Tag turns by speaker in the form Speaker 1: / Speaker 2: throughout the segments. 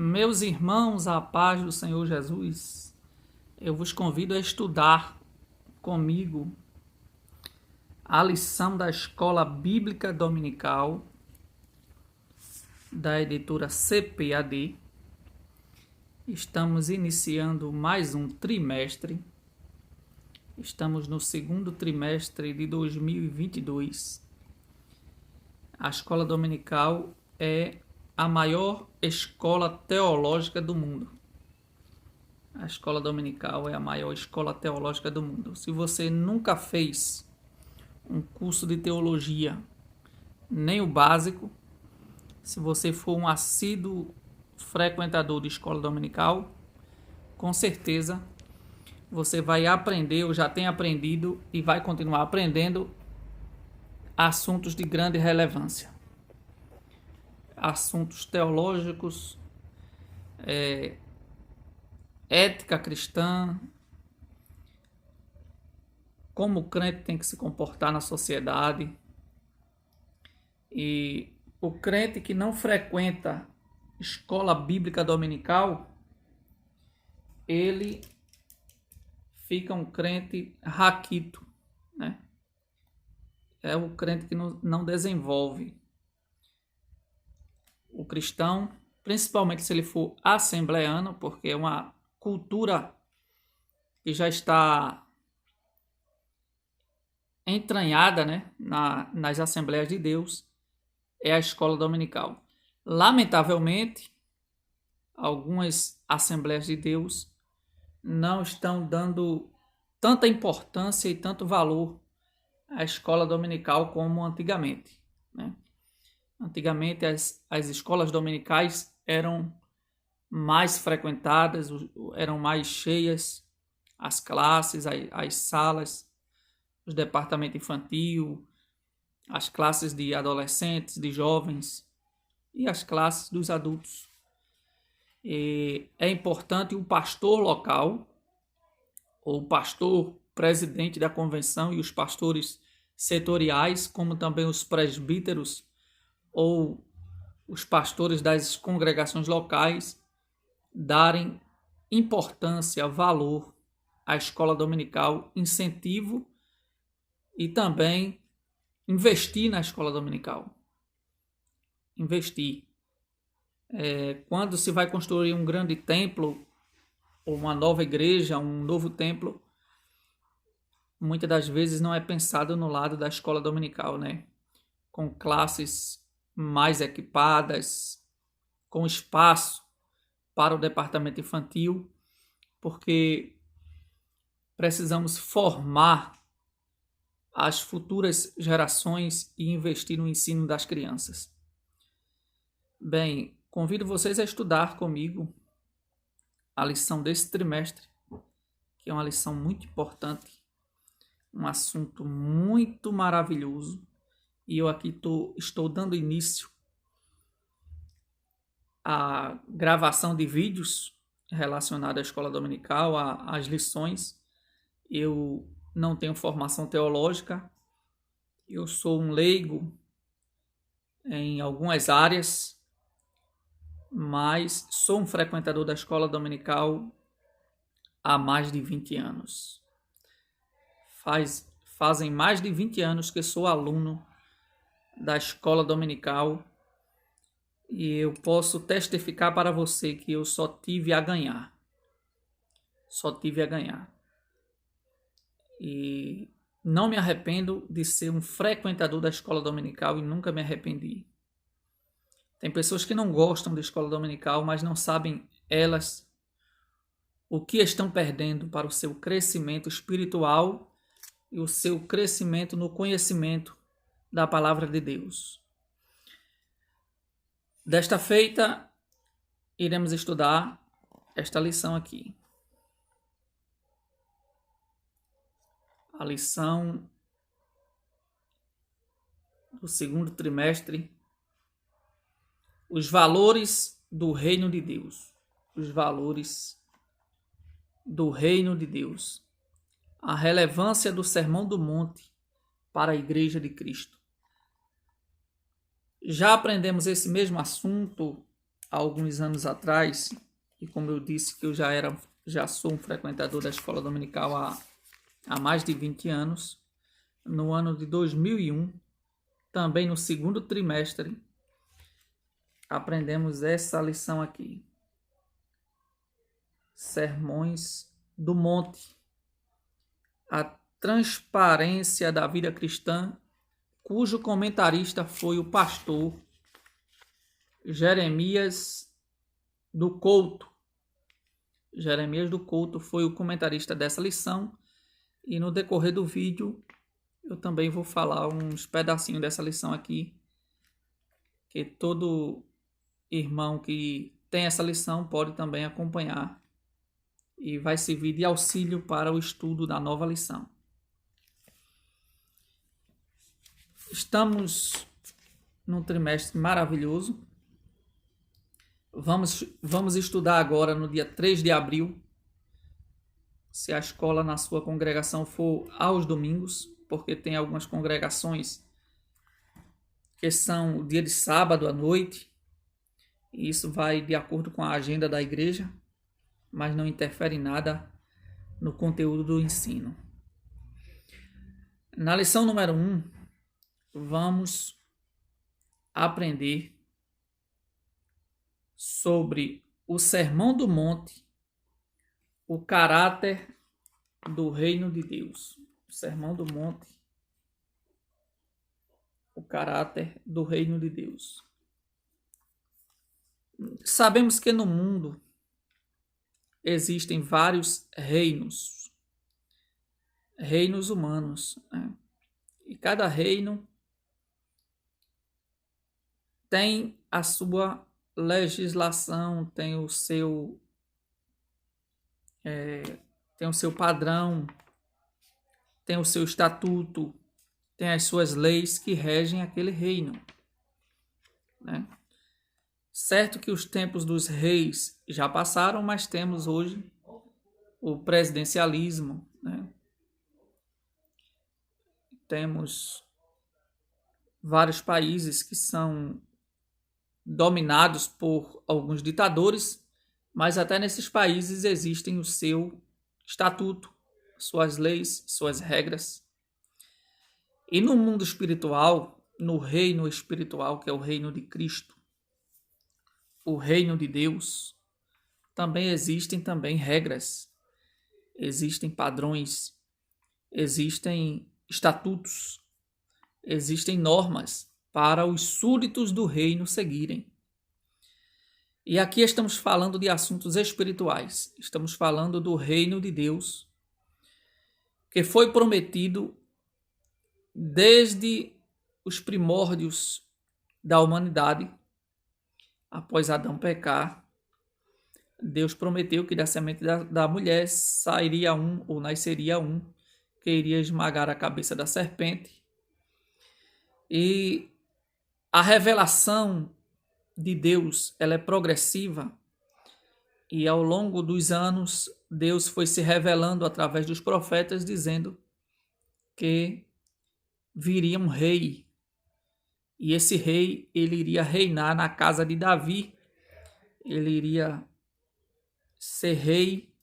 Speaker 1: Meus irmãos, a paz do Senhor Jesus, eu vos convido a estudar comigo a lição da Escola Bíblica Dominical da editora CPAD. Estamos iniciando mais um trimestre. Estamos no segundo trimestre de 2022. A Escola Dominical é a maior escola teológica do mundo. A Escola Dominical é a maior escola teológica do mundo. Se você nunca fez um curso de teologia, nem o básico, se você for um assíduo frequentador de escola dominical, com certeza você vai aprender, ou já tem aprendido e vai continuar aprendendo assuntos de grande relevância. Assuntos teológicos, ética cristã, como o crente tem que se comportar na sociedade. E o crente que não frequenta escola bíblica dominical, ele fica um crente raquito, né? É o crente que não desenvolve. O cristão, principalmente se ele for assembleano, porque é uma cultura que já está entranhada, né, nas Assembleias de Deus, é a escola dominical. Lamentavelmente, algumas Assembleias de Deus não estão dando tanta importância e tanto valor à escola dominical como antigamente, né? Antigamente as escolas dominicais eram mais frequentadas, eram mais cheias, as classes, as salas, os departamentos infantil, as classes de adolescentes, de jovens e as classes dos adultos. E é importante o pastor local, ou o pastor presidente da convenção e os pastores setoriais, como também os presbíteros ou os pastores das congregações locais, darem importância, valor à escola dominical, incentivo e também investir na escola dominical. Investir. Quando se vai construir um grande templo, ou uma nova igreja, um novo templo, muitas das vezes não é pensado no lado da escola dominical, né? Com classes mais equipadas, com espaço para o departamento infantil, porque precisamos formar as futuras gerações e investir no ensino das crianças. Bem, convido vocês a estudar comigo a lição desse trimestre, que é uma lição muito importante, um assunto muito maravilhoso, e eu aqui estou dando início à gravação de vídeos relacionados à escola dominical, às lições. Eu não tenho formação teológica, eu sou um leigo em algumas áreas, mas sou um frequentador da escola dominical há mais de 20 anos. Fazem mais de 20 anos que sou aluno da escola dominical e eu posso testificar para você que eu só tive a ganhar. Só tive a ganhar. E não me arrependo de ser um frequentador da escola dominical e nunca me arrependi. Tem pessoas que não gostam da escola dominical, mas não sabem elas o que estão perdendo para o seu crescimento espiritual e o seu crescimento no conhecimento da palavra de Deus. Desta feita, iremos estudar esta lição aqui. A lição do segundo trimestre, os valores do reino de Deus. Os valores do reino de Deus. A relevância do Sermão do Monte para a Igreja de Cristo. Já aprendemos esse mesmo assunto há alguns anos atrás, e como eu disse que eu já sou um frequentador da escola dominical há mais de 20 anos, no ano de 2001, também no segundo trimestre, aprendemos essa lição aqui. Sermões do Monte. A transparência da vida cristã, cujo comentarista foi o pastor Jeremias do Couto. Jeremias do Couto foi o comentarista dessa lição, e no decorrer do vídeo eu também vou falar uns pedacinhos dessa lição aqui, que todo irmão que tem essa lição pode também acompanhar e vai servir de auxílio para o estudo da nova lição. Estamos num trimestre maravilhoso. Vamos estudar agora no dia 3 de abril, se a escola na sua congregação for aos domingos, porque tem algumas congregações que são o dia de sábado à noite, e isso vai de acordo com a agenda da igreja, mas não interfere em nada no conteúdo do ensino. Na lição número 1, vamos aprender sobre o Sermão do Monte, o caráter do reino de Deus. O Sermão do Monte, o caráter do reino de Deus. Sabemos que no mundo existem vários reinos humanos, né? E cada reino tem a sua legislação, tem o seu padrão, tem o seu estatuto, tem as suas leis que regem aquele reino, né? Certo que os tempos dos reis já passaram, mas temos hoje o presidencialismo, né? Temos vários países que são dominados por alguns ditadores, mas até nesses países existem o seu estatuto, suas leis, suas regras. E no mundo espiritual, no reino espiritual, que é o reino de Cristo, o reino de Deus, também existem regras, existem padrões, existem estatutos, existem normas para os súditos do reino seguirem. E aqui estamos falando de assuntos espirituais, estamos falando do reino de Deus, que foi prometido desde os primórdios da humanidade. Após Adão pecar, Deus prometeu que da semente da mulher sairia ou nasceria um, que iria esmagar a cabeça da serpente. E a revelação de Deus, ela é progressiva, e ao longo dos anos Deus foi se revelando através dos profetas, dizendo que viria um rei, e esse rei ele iria reinar na casa de Davi, ele iria ser rei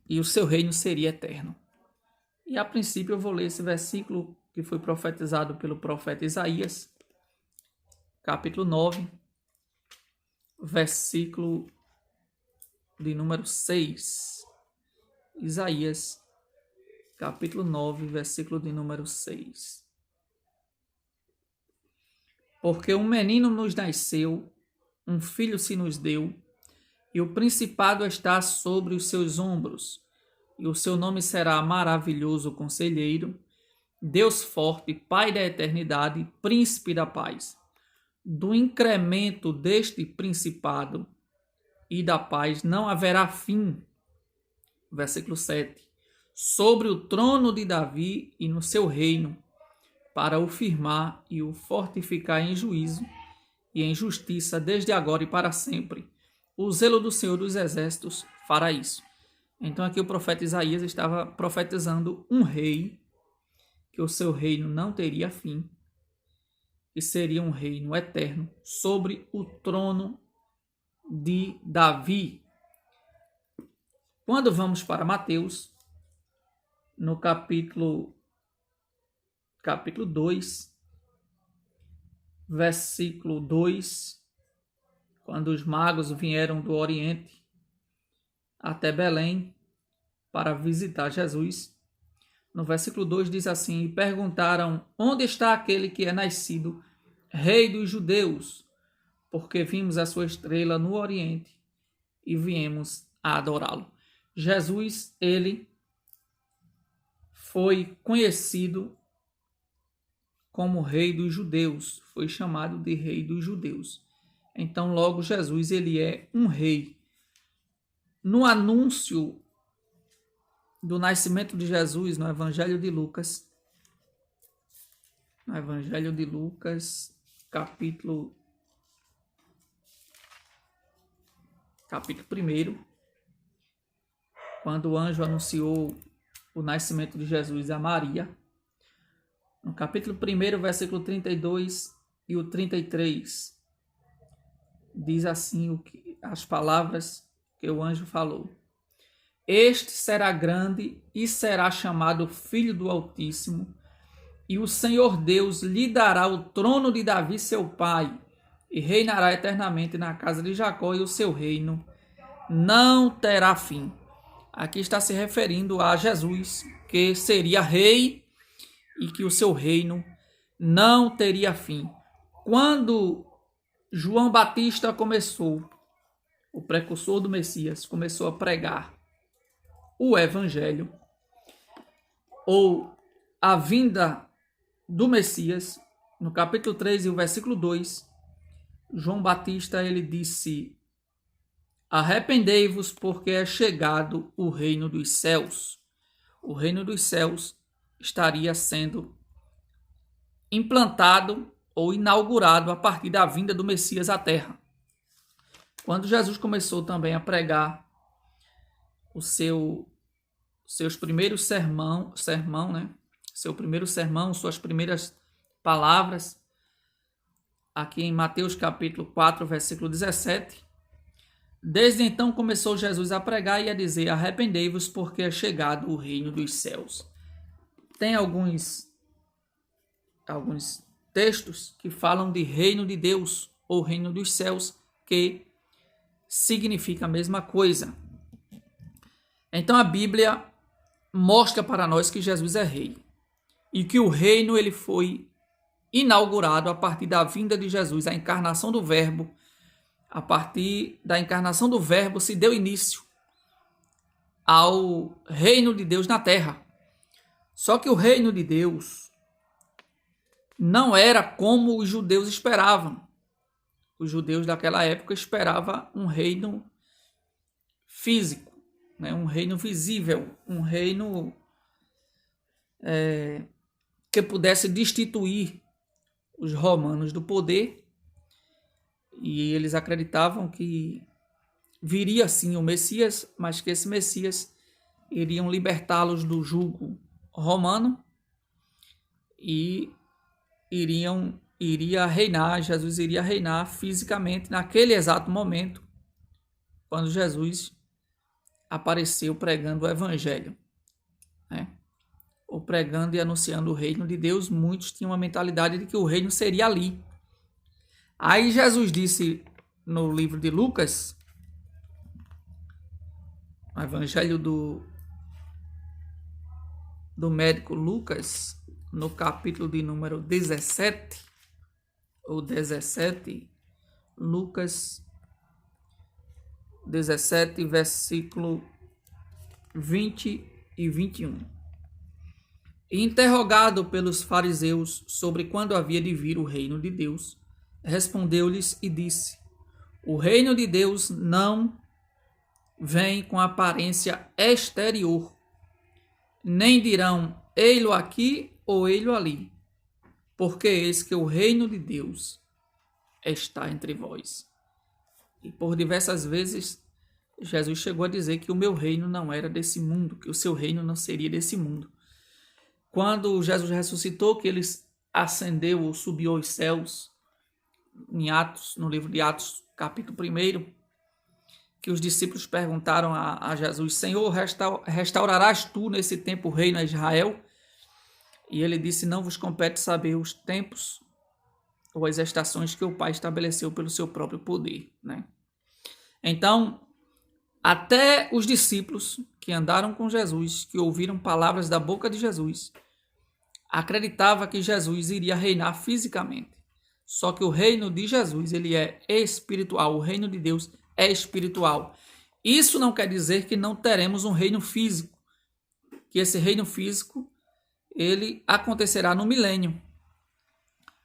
Speaker 1: e o seu reino seria eterno. E a princípio eu vou ler esse versículo que foi profetizado pelo profeta Isaías, capítulo 9, versículo de número 6. Isaías, capítulo 9, versículo de número 6. Porque um menino nos nasceu, um filho se nos deu, e o principado está sobre os seus ombros, e o seu nome será Maravilhoso Conselheiro, Deus Forte, Pai da Eternidade, Príncipe da Paz. Do incremento deste principado e da paz não haverá fim. Versículo 7. Sobre o trono de Davi e no seu reino, para o firmar e o fortificar em juízo e em justiça desde agora e para sempre. O zelo do Senhor dos Exércitos fará isso. Então aqui o profeta Isaías estava profetizando um rei, que o seu reino não teria fim, que seria um reino eterno sobre o trono de Davi. Quando vamos para Mateus, no capítulo 2, versículo 2, quando os magos vieram do Oriente até Belém para visitar Jesus, no versículo 2 diz assim: e perguntaram: onde está aquele que é nascido rei dos judeus? Porque vimos a sua estrela no Oriente e viemos a adorá-lo. Jesus, ele foi conhecido como rei dos judeus, foi chamado de rei dos judeus. Então, logo, Jesus, ele é um rei. No anúncio do nascimento de Jesus, no Evangelho de Lucas, capítulo 1, quando o anjo anunciou o nascimento de Jesus a Maria, no capítulo 1, versículo 32 e o 33, diz assim as palavras que o anjo falou: este será grande e será chamado Filho do Altíssimo, e o Senhor Deus lhe dará o trono de Davi, seu pai, e reinará eternamente na casa de Jacó, e o seu reino não terá fim. Aqui está se referindo a Jesus, que seria rei e que o seu reino não teria fim. Quando João Batista começou, o precursor do Messias, começou a pregar o Evangelho, ou a vinda do Messias, no capítulo 3 e o versículo 2, João Batista, ele disse: arrependei-vos, porque é chegado o reino dos céus. O reino dos céus estaria sendo implantado ou inaugurado a partir da vinda do Messias à Terra. Quando Jesus começou também a pregar seus primeiros sermão, né? Seu primeiro sermão, suas primeiras palavras, aqui em Mateus capítulo 4, versículo 17, desde então começou Jesus a pregar e a dizer: arrependei-vos, porque é chegado o reino dos céus. Tem alguns textos que falam de reino de Deus ou reino dos céus, que significa a mesma coisa. Então a Bíblia mostra para nós que Jesus é rei e que o reino ele foi inaugurado a partir da vinda de Jesus, a encarnação do Verbo. A partir da encarnação do Verbo se deu início ao reino de Deus na terra. Só que o reino de Deus não era como os judeus esperavam. Os judeus daquela época esperavam um reino físico, né? Um reino visível, um reino que pudesse destituir os romanos do poder. E eles acreditavam que viria sim o Messias, mas que esse Messias iriam libertá-los do jugo romano e iria reinar, Jesus iria reinar fisicamente naquele exato momento, quando Jesus apareceu pregando o Evangelho, né? Ou pregando e anunciando o reino de Deus. Muitos tinham a mentalidade de que o reino seria ali. Aí Jesus disse no livro de Lucas, no Evangelho do médico Lucas, no capítulo de número 17, Lucas 17, versículo 20 e 21. E interrogado pelos fariseus sobre quando havia de vir o reino de Deus, respondeu-lhes e disse: o reino de Deus não vem com aparência exterior, nem dirão ei-lo aqui ou ei-lo ali, porque eis que o reino de Deus está entre vós. E por diversas vezes Jesus chegou a dizer que o meu reino não era desse mundo, que o seu reino não seria desse mundo. Quando Jesus ressuscitou, que ele ascendeu ou subiu aos céus, em Atos, no livro de Atos, capítulo 1, que os discípulos perguntaram a Jesus: Senhor, restaurarás tu nesse tempo o reino a Israel? E ele disse: não vos compete saber os tempos ou as estações que o Pai estabeleceu pelo seu próprio poder, né? Então, até os discípulos que andaram com Jesus, que ouviram palavras da boca de Jesus, acreditavam que Jesus iria reinar fisicamente. Só que o reino de Jesus, ele é espiritual, o reino de Deus é espiritual. Isso não quer dizer que não teremos um reino físico, que esse reino físico ele acontecerá no milênio.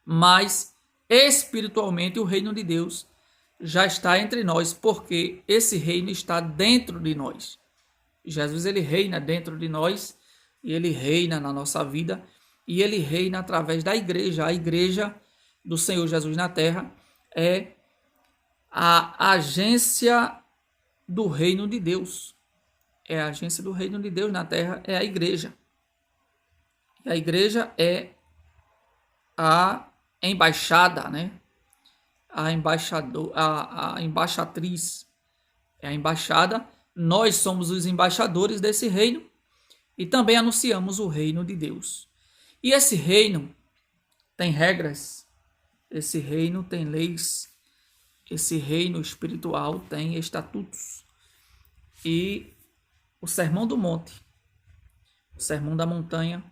Speaker 1: Mas espiritualmente o reino de Deus já está entre nós, porque esse reino está dentro de nós. Jesus ele reina dentro de nós, e ele reina na nossa vida, e ele reina através da igreja. A igreja do Senhor Jesus na terra é a agência do reino de Deus. É a agência do reino de Deus na terra, é a igreja. E a igreja é a embaixada, né? A embaixatriz, é a embaixada. Nós somos os embaixadores desse reino e também anunciamos o reino de Deus. E esse reino tem regras, esse reino tem leis, esse reino espiritual tem estatutos. E o Sermão do Monte, o Sermão da Montanha,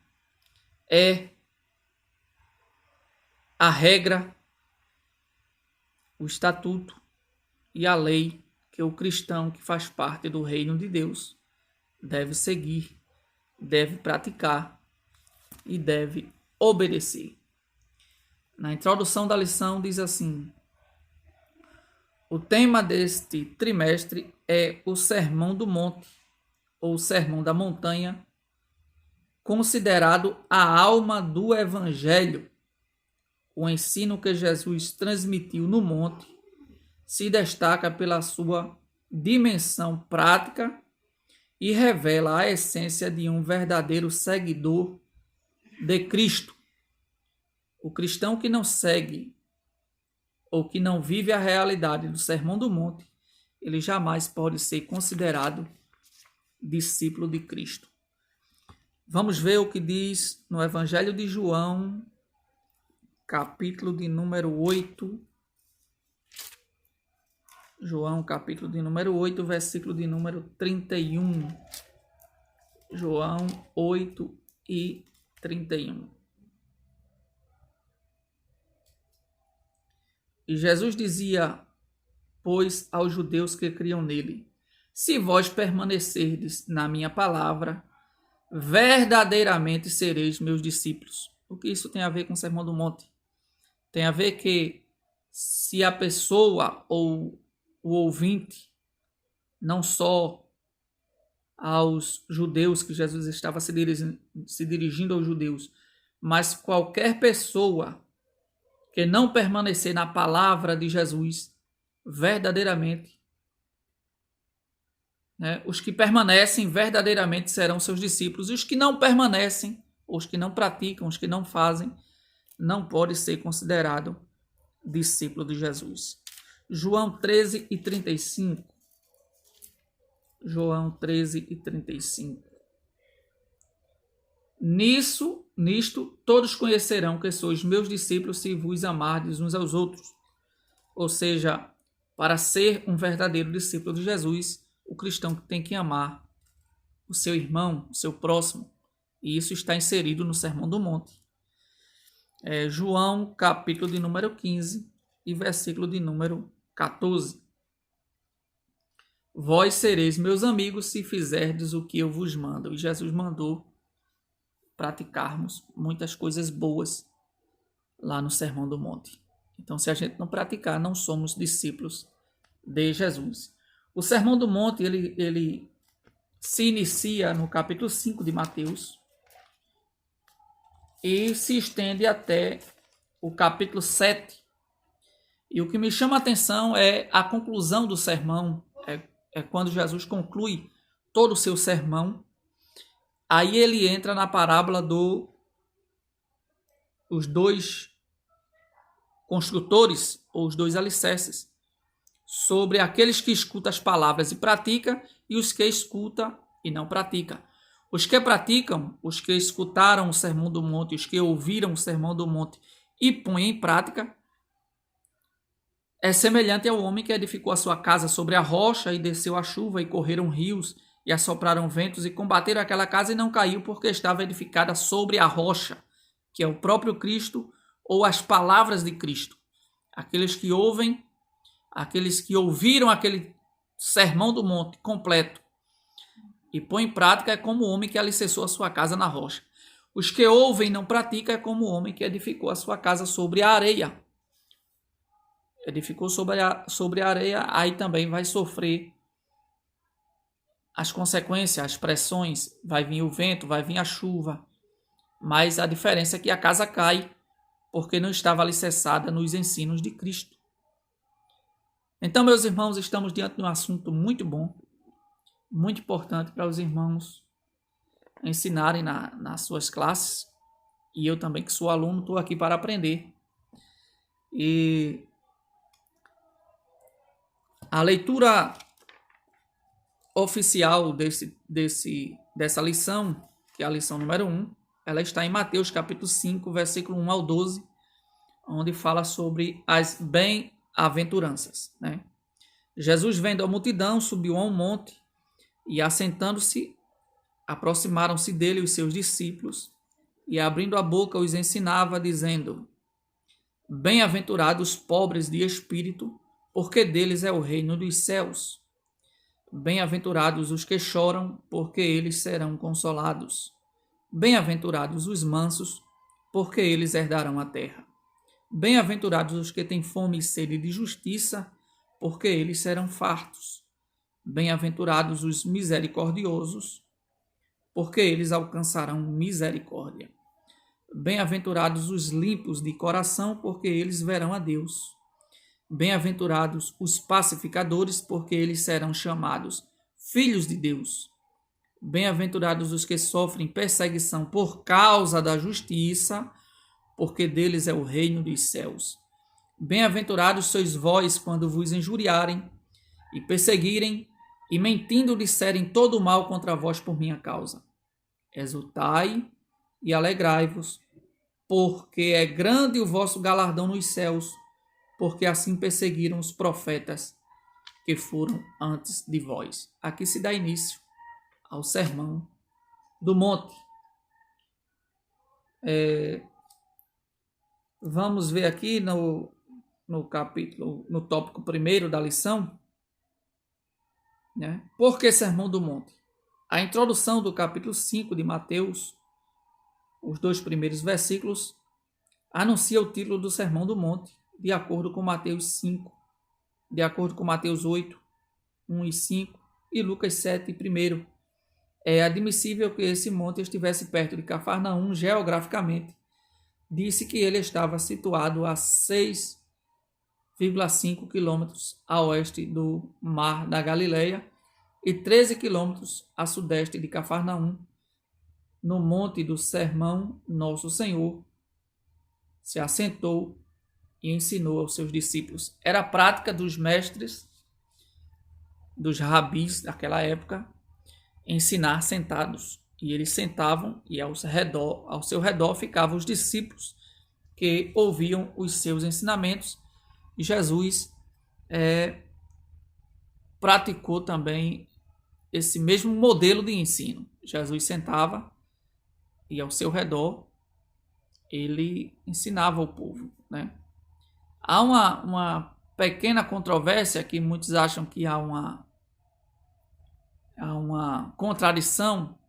Speaker 1: é a regra, o estatuto e a lei que o cristão que faz parte do reino de Deus deve seguir, deve praticar e deve obedecer. Na introdução da lição diz assim: o tema deste trimestre é o Sermão do Monte, ou Sermão da Montanha, considerado a alma do Evangelho. O ensino que Jesus transmitiu no monte se destaca pela sua dimensão prática e revela a essência de um verdadeiro seguidor de Cristo. O cristão que não segue ou que não vive a realidade do Sermão do Monte, ele jamais pode ser considerado discípulo de Cristo. Vamos ver o que diz no Evangelho de João, capítulo de número 8. João, capítulo de número 8, versículo de número 31. João 8 e 31. E Jesus dizia, pois, aos judeus que criam nele: se vós permanecerdes na minha palavra, verdadeiramente sereis meus discípulos. O que isso tem a ver com o Sermão do Monte? Tem a ver que se a pessoa ou o ouvinte, não só aos judeus, que Jesus estava se dirigindo aos judeus, mas qualquer pessoa que não permanecer na palavra de Jesus verdadeiramente, né, os que permanecem verdadeiramente serão seus discípulos, e os que não permanecem, os que não praticam, os que não fazem, não pode ser considerado discípulo de Jesus. João 13 e 35. João 13 e 35. Nisto todos conhecerão que sois meus discípulos se vos amardes uns aos outros. Ou seja, para ser um verdadeiro discípulo de Jesus, o cristão tem que amar o seu irmão, o seu próximo. E isso está inserido no Sermão do Monte. João, capítulo de número 15 e versículo de número 14. Vós sereis meus amigos se fizerdes o que eu vos mando. E Jesus mandou praticarmos muitas coisas boas lá no Sermão do Monte. Então, se a gente não praticar, não somos discípulos de Jesus. O Sermão do Monte, ele se inicia no capítulo 5 de Mateus e se estende até o capítulo 7. E o que me chama a atenção é a conclusão do sermão, é quando Jesus conclui todo o seu sermão. Aí ele entra na parábola do os dois construtores, ou os dois alicerces, sobre aqueles que escutam as palavras e praticam, e os que escutam e não praticam. Os que praticam, os que escutaram o Sermão do Monte, os que ouviram o Sermão do Monte e põem em prática, é semelhante ao homem que edificou a sua casa sobre a rocha, e desceu a chuva, e correram rios, e assopraram ventos, e combateram aquela casa, e não caiu, porque estava edificada sobre a rocha, que é o próprio Cristo, ou as palavras de Cristo. Aqueles que ouvem, aqueles que ouviram aquele Sermão do Monte completo e põem em prática, é como o homem que alicerçou a sua casa na rocha. Os que ouvem e não praticam é como o homem que edificou a sua casa sobre a areia. Edificou sobre a areia, aí também vai sofrer as consequências, as pressões, vai vir o vento, vai vir a chuva, mas a diferença é que a casa cai, porque não estava alicerçada nos ensinos de Cristo. Então, meus irmãos, estamos diante de um assunto muito bom, muito importante para os irmãos ensinarem nas suas classes, e eu também, que sou aluno, estou aqui para aprender. E a leitura oficial dessa lição, que é a lição número 1, ela está em Mateus capítulo 5, versículo 1 ao 12, onde fala sobre as bem-aventuranças, né? Jesus, vendo a multidão, subiu a um monte, e assentando-se, aproximaram-se dele os seus discípulos, e abrindo a boca os ensinava, dizendo: Bem-aventurados os pobres de espírito, porque deles é o reino dos céus. Bem-aventurados os que choram, porque eles serão consolados. Bem-aventurados os mansos, porque eles herdarão a terra. Bem-aventurados os que têm fome e sede de justiça, porque eles serão fartos. Bem-aventurados os misericordiosos, porque eles alcançarão misericórdia. Bem-aventurados os limpos de coração, porque eles verão a Deus. Bem-aventurados os pacificadores, porque eles serão chamados filhos de Deus. Bem-aventurados os que sofrem perseguição por causa da justiça, porque deles é o reino dos céus. Bem-aventurados sois vós quando vos injuriarem e perseguirem e mentindo disserem todo o mal contra vós por minha causa. Exultai e alegrai-vos, porque é grande o vosso galardão nos céus, porque assim perseguiram os profetas que foram antes de vós. Aqui se dá início ao Sermão do Monte. Vamos ver aqui no capítulo, no tópico 1 da lição, né? Por que Sermão do Monte? A introdução do capítulo 5 de Mateus, os 2 primeiros versículos, anuncia o título do Sermão do Monte, de acordo com Mateus 5, de acordo com Mateus 8, 1 e 5, e Lucas 7, 1. É admissível que esse monte estivesse perto de Cafarnaum geograficamente. Disse que ele estava situado a 6,5 quilômetros a oeste do Mar da Galileia e 13 quilômetros a sudeste de Cafarnaum, no monte do Sermão. Nosso Senhor se assentou e ensinou aos seus discípulos. Era a prática dos mestres, dos rabis daquela época, ensinar sentados. E eles sentavam e ao seu redor ficavam os discípulos que ouviam os seus ensinamentos. E Jesus praticou também esse mesmo modelo de ensino. Jesus sentava e ao seu redor ele ensinava ao povo, né? Há uma pequena controvérsia que muitos acham que há uma contradição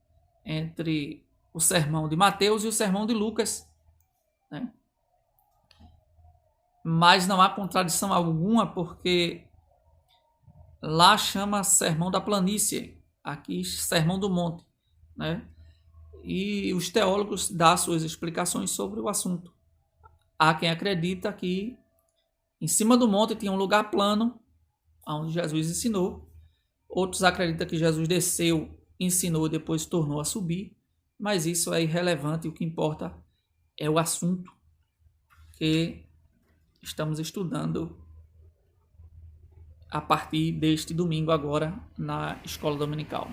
Speaker 1: entre o sermão de Mateus e o sermão de Lucas, né? Mas não há contradição alguma, porque lá chama Sermão da Planície, aqui Sermão do Monte, né? E os teólogos dão suas explicações sobre o assunto. Há quem acredita que em cima do monte tinha um lugar plano, onde Jesus ensinou. Outros acreditam que Jesus desceu, ensinou e depois tornou a subir. Mas isso é irrelevante, o que importa é o assunto que estamos estudando a partir deste domingo agora na escola dominical.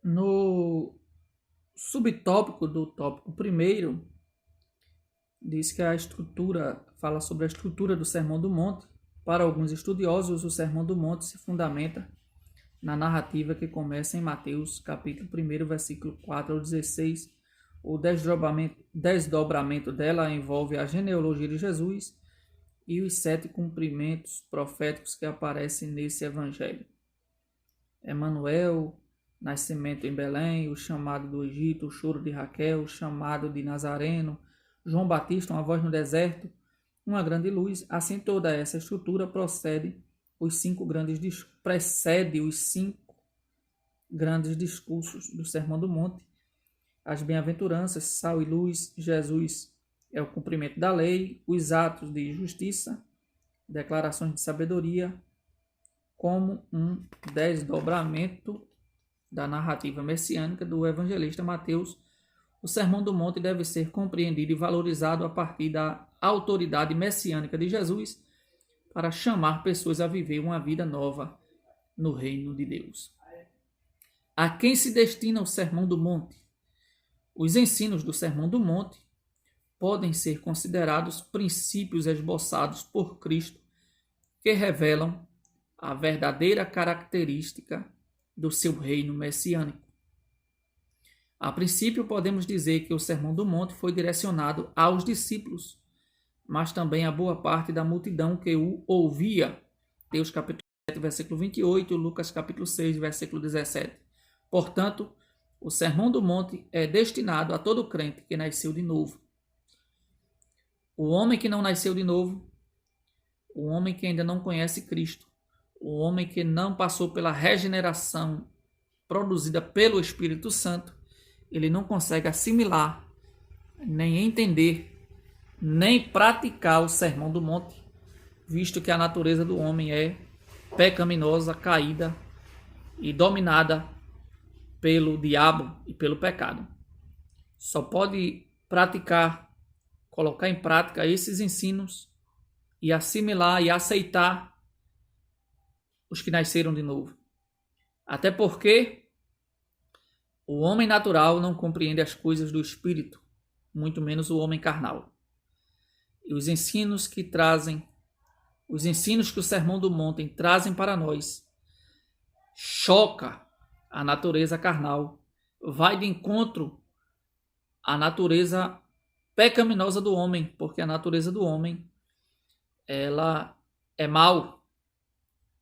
Speaker 1: No subtópico do tópico primeiro, diz que fala sobre a estrutura do Sermão do Monte. Para alguns estudiosos, o Sermão do Monte se fundamenta na narrativa que começa em Mateus, capítulo 1, versículo 4 ao 16. O desdobramento dela envolve a genealogia de Jesus e os 7 cumprimentos proféticos que aparecem nesse evangelho. Emanuel, nascimento em Belém, o chamado do Egito, o choro de Raquel, o chamado de Nazareno, João Batista, uma voz no deserto, uma grande luz. Assim, toda essa estrutura precede os 5 grandes discursos do Sermão do Monte. As bem-aventuranças, sal e luz, Jesus é o cumprimento da lei, os atos de justiça, declarações de sabedoria, como um desdobramento da narrativa messiânica do evangelista Mateus. O Sermão do Monte deve ser compreendido e valorizado a partir da autoridade messiânica de Jesus para chamar pessoas a viver uma vida nova no reino de Deus. A quem se destina o Sermão do Monte? Os ensinos do Sermão do Monte podem ser considerados princípios esboçados por Cristo que revelam a verdadeira característica do seu reino messiânico. A princípio, podemos dizer que o Sermão do Monte foi direcionado aos discípulos, mas também a boa parte da multidão que o ouvia. Mateus capítulo 7, versículo 28, Lucas capítulo 6, versículo 17. Portanto, o Sermão do Monte é destinado a todo crente que nasceu de novo. O homem que não nasceu de novo, o homem que ainda não conhece Cristo, o homem que não passou pela regeneração produzida pelo Espírito Santo, ele não consegue assimilar, nem entender, nem praticar o Sermão do Monte, visto que a natureza do homem é pecaminosa, caída e dominada pelo diabo e pelo pecado. Só pode colocar em prática esses ensinos e assimilar e aceitar os que nasceram de novo. Até porque o homem natural não compreende as coisas do Espírito, muito menos o homem carnal. E os ensinos que o Sermão do Monte trazem para nós, choca a natureza carnal, vai de encontro à natureza pecaminosa do homem, porque a natureza do homem, ela é mau.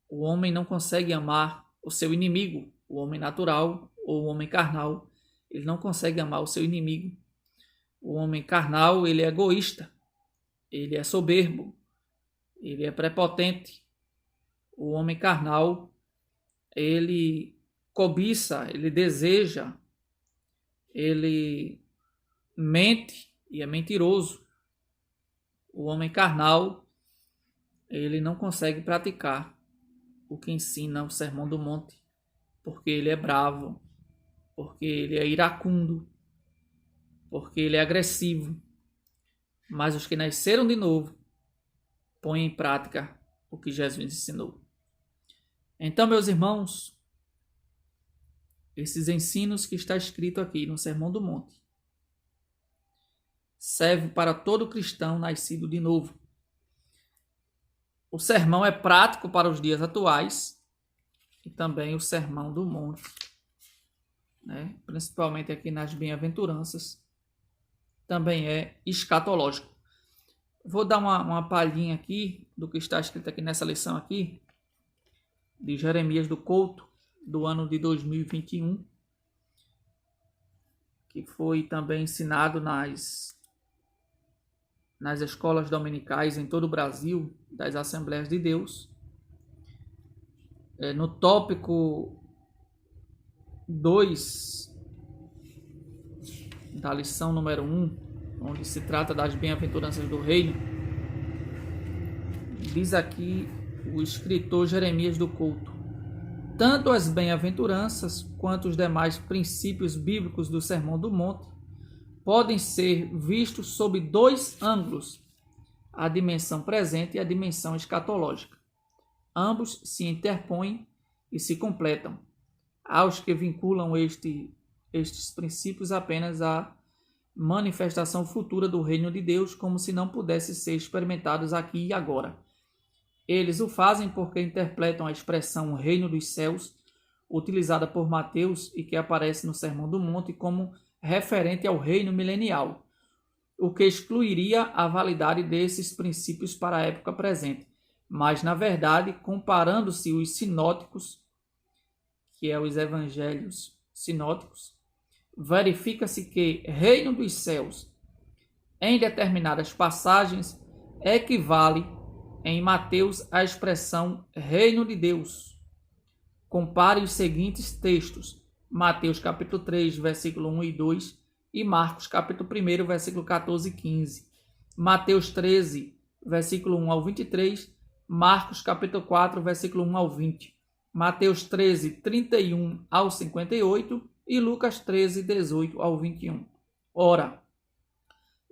Speaker 1: O homem não consegue amar o seu inimigo, o homem natural ou o homem carnal, ele não consegue amar o seu inimigo. O homem carnal, ele é egoísta, ele é soberbo, ele é prepotente. O homem carnal, ele cobiça, ele deseja, ele mente e é mentiroso. O homem carnal, ele não consegue praticar o que ensina o Sermão do Monte, porque ele é bravo, porque ele é iracundo, porque ele é agressivo. Mas os que nasceram de novo põem em prática o que Jesus ensinou. Então, meus irmãos, esses ensinos que está escrito aqui no Sermão do Monte serve para todo cristão nascido de novo. O sermão é prático para os dias atuais e também o Sermão do Monte, né? Principalmente aqui nas bem-aventuranças, também é escatológico. Vou dar uma palhinha aqui do que está escrito aqui nessa lição aqui, de Jeremias do Couto, do ano de 2021, que foi também ensinado nas escolas dominicais em todo o Brasil, das Assembleias de Deus. No tópico 2 da lição número 1, onde se trata das bem-aventuranças do reino, diz aqui o escritor Jeremias do Couto: tanto as bem-aventuranças quanto os demais princípios bíblicos do Sermão do Monte podem ser vistos sob dois ângulos: a dimensão presente e a dimensão escatológica. Ambos se interpõem e se completam. Há os que vinculam estes princípios apenas à manifestação futura do reino de Deus, como se não pudessem ser experimentados aqui e agora. Eles o fazem porque interpretam a expressão reino dos céus, utilizada por Mateus e que aparece no Sermão do Monte, como referente ao reino milenial, o que excluiria a validade desses princípios para a época presente. Mas, na verdade, comparando-se os sinóticos, que é os evangelhos sinóticos, verifica-se que reino dos céus, em determinadas passagens, equivale em Mateus à expressão reino de Deus. Compare os seguintes textos: Mateus capítulo 3, versículo 1 e 2 e Marcos capítulo 1, versículo 14 e 15. Mateus 13, versículo 1 ao 23, Marcos capítulo 4, versículo 1 ao 20. Mateus 13, 31 ao 58 e Lucas 13, 18 ao 21. Ora,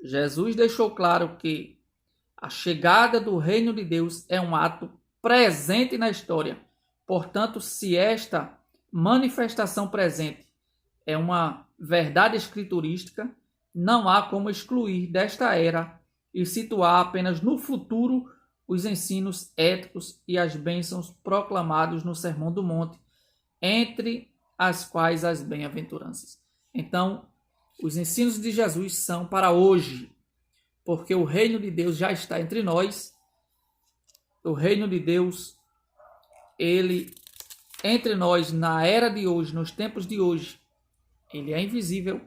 Speaker 1: Jesus deixou claro que a chegada do reino de Deus é um ato presente na história. Portanto, se esta manifestação presente é uma verdade escriturística, não há como excluir desta era e situar apenas no futuro os ensinos éticos e as bênçãos proclamados no Sermão do Monte, entre as quais as bem-aventuranças. Então, os ensinos de Jesus são para hoje, porque o reino de Deus já está entre nós. O reino de Deus, ele entre nós na era de hoje, nos tempos de hoje, ele é invisível,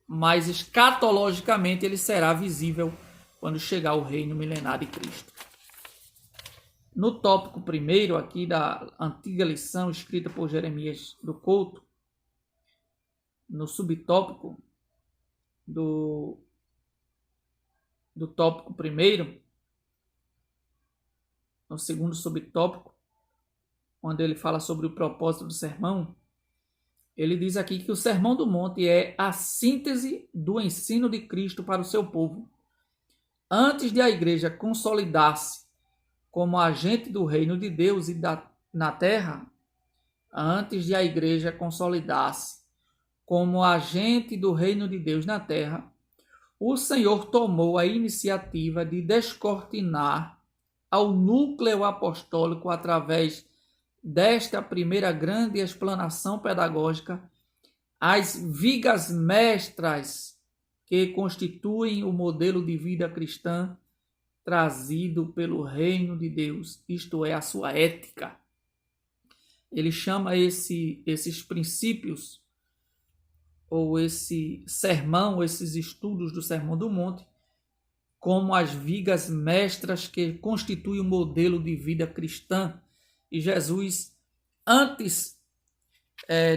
Speaker 1: mas escatologicamente ele será visível quando chegar o reino milenar de Cristo. No tópico primeiro aqui da antiga lição escrita por Jeremias do Couto, no subtópico do tópico primeiro, no segundo subtópico, onde ele fala sobre o propósito do sermão, ele diz aqui que o Sermão do Monte é a síntese do ensino de Cristo para o seu povo. Antes de a igreja consolidar-se como agente do reino de Deus na terra, antes de a igreja consolidar-se como agente do reino de Deus na terra, o Senhor tomou a iniciativa de descortinar ao núcleo apostólico através desta primeira grande explanação pedagógica as vigas mestras que constituem o modelo de vida cristã trazido pelo reino de Deus, isto é, a sua ética. Ele chama esses princípios, ou esse sermão, esses estudos do Sermão do Monte, como as vigas mestras que constituem o modelo de vida cristã. E Jesus, antes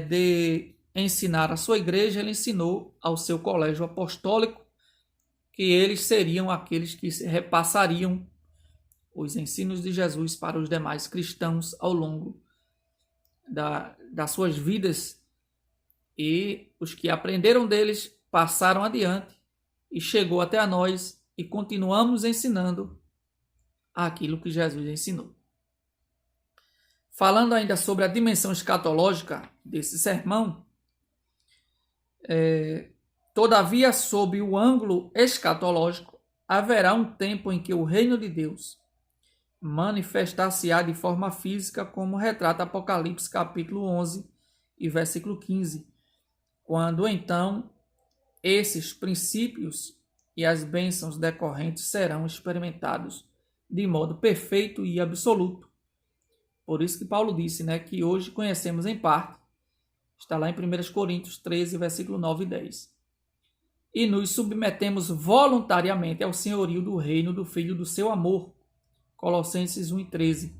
Speaker 1: de ensinar a sua igreja, ele ensinou ao seu colégio apostólico que eles seriam aqueles que repassariam os ensinos de Jesus para os demais cristãos ao longo das suas vidas. E os que aprenderam deles passaram adiante e chegou até a nós e continuamos ensinando aquilo que Jesus ensinou. Falando ainda sobre a dimensão escatológica desse sermão, todavia, sob o ângulo escatológico, haverá um tempo em que o reino de Deus manifestar-se-á de forma física, como retrata Apocalipse capítulo 11 e versículo 15, quando então esses princípios e as bênçãos decorrentes serão experimentados de modo perfeito e absoluto. Por isso que Paulo disse, que hoje conhecemos em parte. Está lá em 1 Coríntios 13, versículo 9 e 10. E nos submetemos voluntariamente ao senhorio do reino do Filho do seu amor. Colossenses 1 e 13.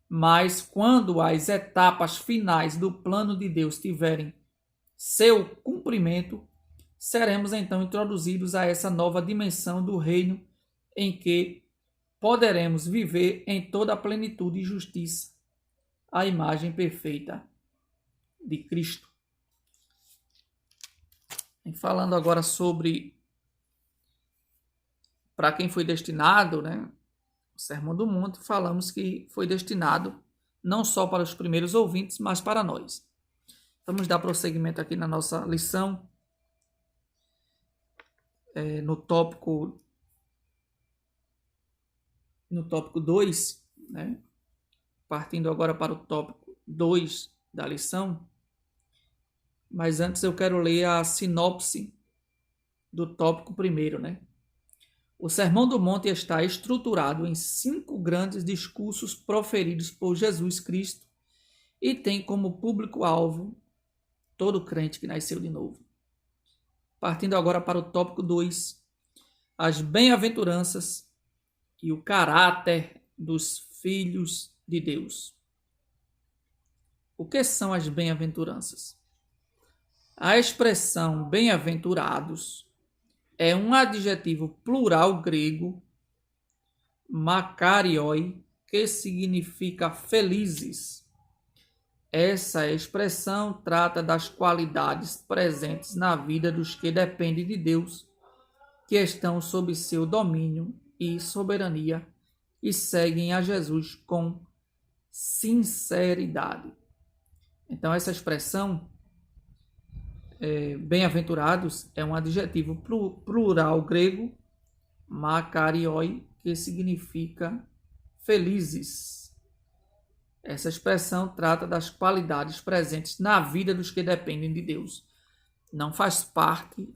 Speaker 1: Mas quando as etapas finais do plano de Deus tiverem seu cumprimento, seremos então introduzidos a essa nova dimensão do reino em que poderemos viver em toda a plenitude e justiça, a imagem perfeita de Cristo. E falando agora sobre para quem foi destinado, né? O Sermão do Monte, falamos que foi destinado não só para os primeiros ouvintes, mas para nós. Vamos dar prosseguimento aqui na nossa lição, no tópico 2, né? Partindo agora para o tópico 2 da lição. Mas antes eu quero ler a sinopse do tópico 1, né? O Sermão do Monte está estruturado em 5 grandes discursos proferidos por Jesus Cristo e tem como público-alvo todo crente que nasceu de novo. Partindo agora para o tópico 2, as bem-aventuranças e o caráter dos filhos de Deus. O que são as bem-aventuranças? A expressão bem-aventurados é um adjetivo plural grego, makarioi, que significa felizes. Essa expressão trata das qualidades presentes na vida dos que dependem de Deus, que estão sob seu domínio e soberania e seguem a Jesus com sinceridade. Então, essa expressão, bem-aventurados, é um adjetivo plural grego, makarioi, que significa felizes. Essa expressão trata das qualidades presentes na vida dos que dependem de Deus. Não faz parte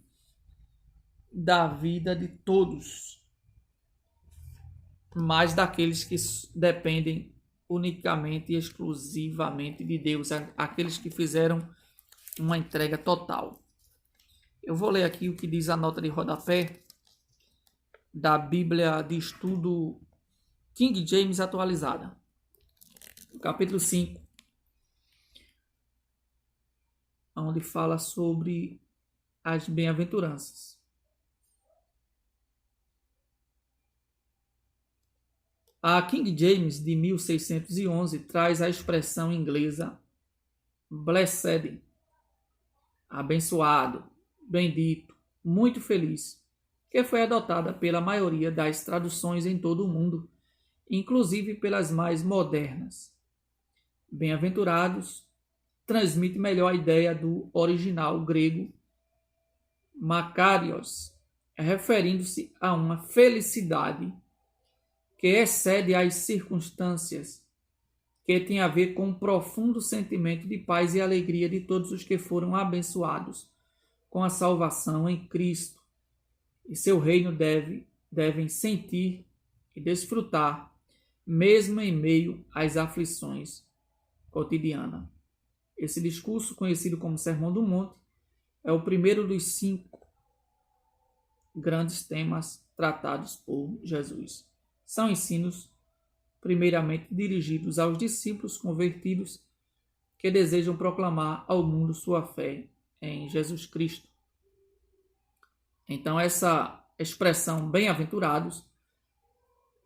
Speaker 1: da vida de todos, mas daqueles que dependem unicamente e exclusivamente de Deus, aqueles que fizeram uma entrega total. Eu vou ler aqui o que diz a nota de rodapé da Bíblia de Estudo King James atualizada. Capítulo 5, onde fala sobre as bem-aventuranças. A King James de 1611 traz a expressão inglesa blessed, abençoado, bendito, muito feliz, que foi adotada pela maioria das traduções em todo o mundo, inclusive pelas mais modernas. Bem-aventurados transmite melhor a ideia do original grego makarios, referindo-se a uma felicidade que excede as circunstâncias, que tem a ver com um profundo sentimento de paz e alegria de todos os que foram abençoados com a salvação em Cristo, e seu reino devem sentir e desfrutar, mesmo em meio às aflições cotidianas. Esse discurso, conhecido como Sermão do Monte, é o primeiro dos 5 grandes temas tratados por Jesus. São ensinos primeiramente dirigidos aos discípulos convertidos que desejam proclamar ao mundo sua fé em Jesus Cristo. Então, essa expressão bem-aventurados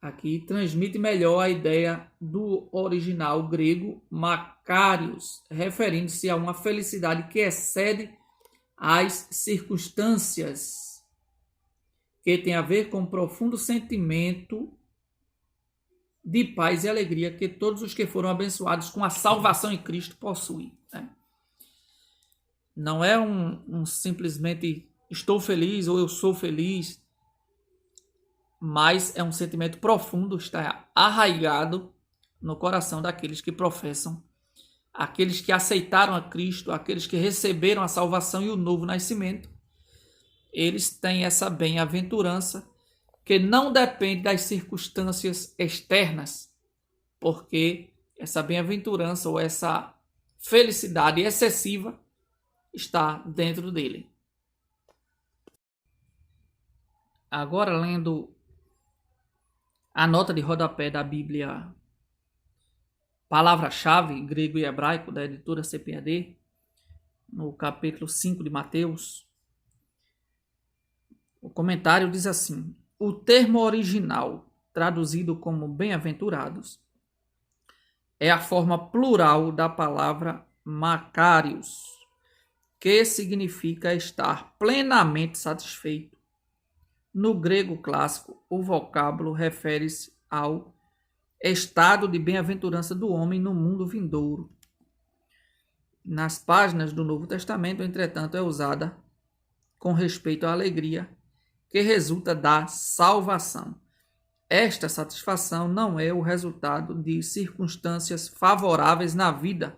Speaker 1: aqui transmite melhor a ideia do original grego makarios, referindo-se a uma felicidade que excede as circunstâncias, que tem a ver com um profundo sentimento de paz e alegria que todos os que foram abençoados com a salvação em Cristo possuem. Né? Não é um simplesmente estou feliz ou eu sou feliz, mas é um sentimento profundo, está arraigado no coração daqueles que professam, aqueles que aceitaram a Cristo, aqueles que receberam a salvação e o novo nascimento. Eles têm essa bem-aventurança que não depende das circunstâncias externas, porque essa bem-aventurança ou essa felicidade excessiva está dentro dele. Agora, lendo a nota de rodapé da Bíblia Palavra-chave, grego e hebraico, da editora CPAD, no capítulo 5 de Mateus, o comentário diz assim: o termo original, traduzido como bem-aventurados, é a forma plural da palavra makarios, que significa estar plenamente satisfeito, No grego clássico, o vocábulo refere-se ao estado de bem-aventurança do homem no mundo vindouro. Nas páginas do Novo Testamento, entretanto, é usada com respeito à alegria que resulta da salvação. Esta satisfação não é o resultado de circunstâncias favoráveis na vida,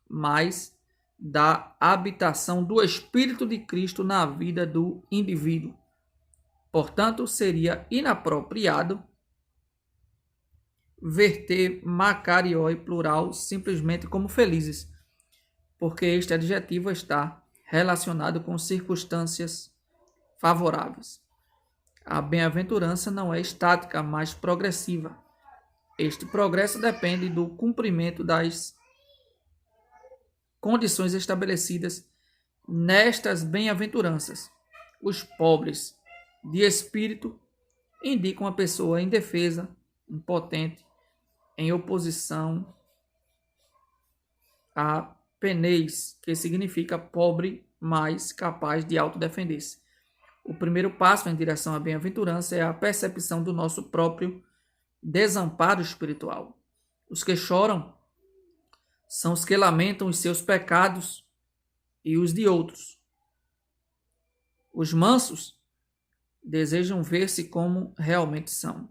Speaker 1: mas da habitação do Espírito de Cristo na vida do indivíduo. Portanto, seria inapropriado verter Macarioi plural simplesmente como felizes, porque este adjetivo está relacionado com circunstâncias favoráveis. A bem-aventurança não é estática, mas progressiva. Este progresso depende do cumprimento das condições estabelecidas nestas bem-aventuranças. Os pobres de espírito indicam a pessoa indefesa, impotente, em oposição a peneis, que significa pobre, mas capaz de autodefender-se. O primeiro passo em direção à bem-aventurança é a percepção do nosso próprio desamparo espiritual. Os que choram são os que lamentam os seus pecados e os de outros. Os mansos desejam ver-se como realmente são.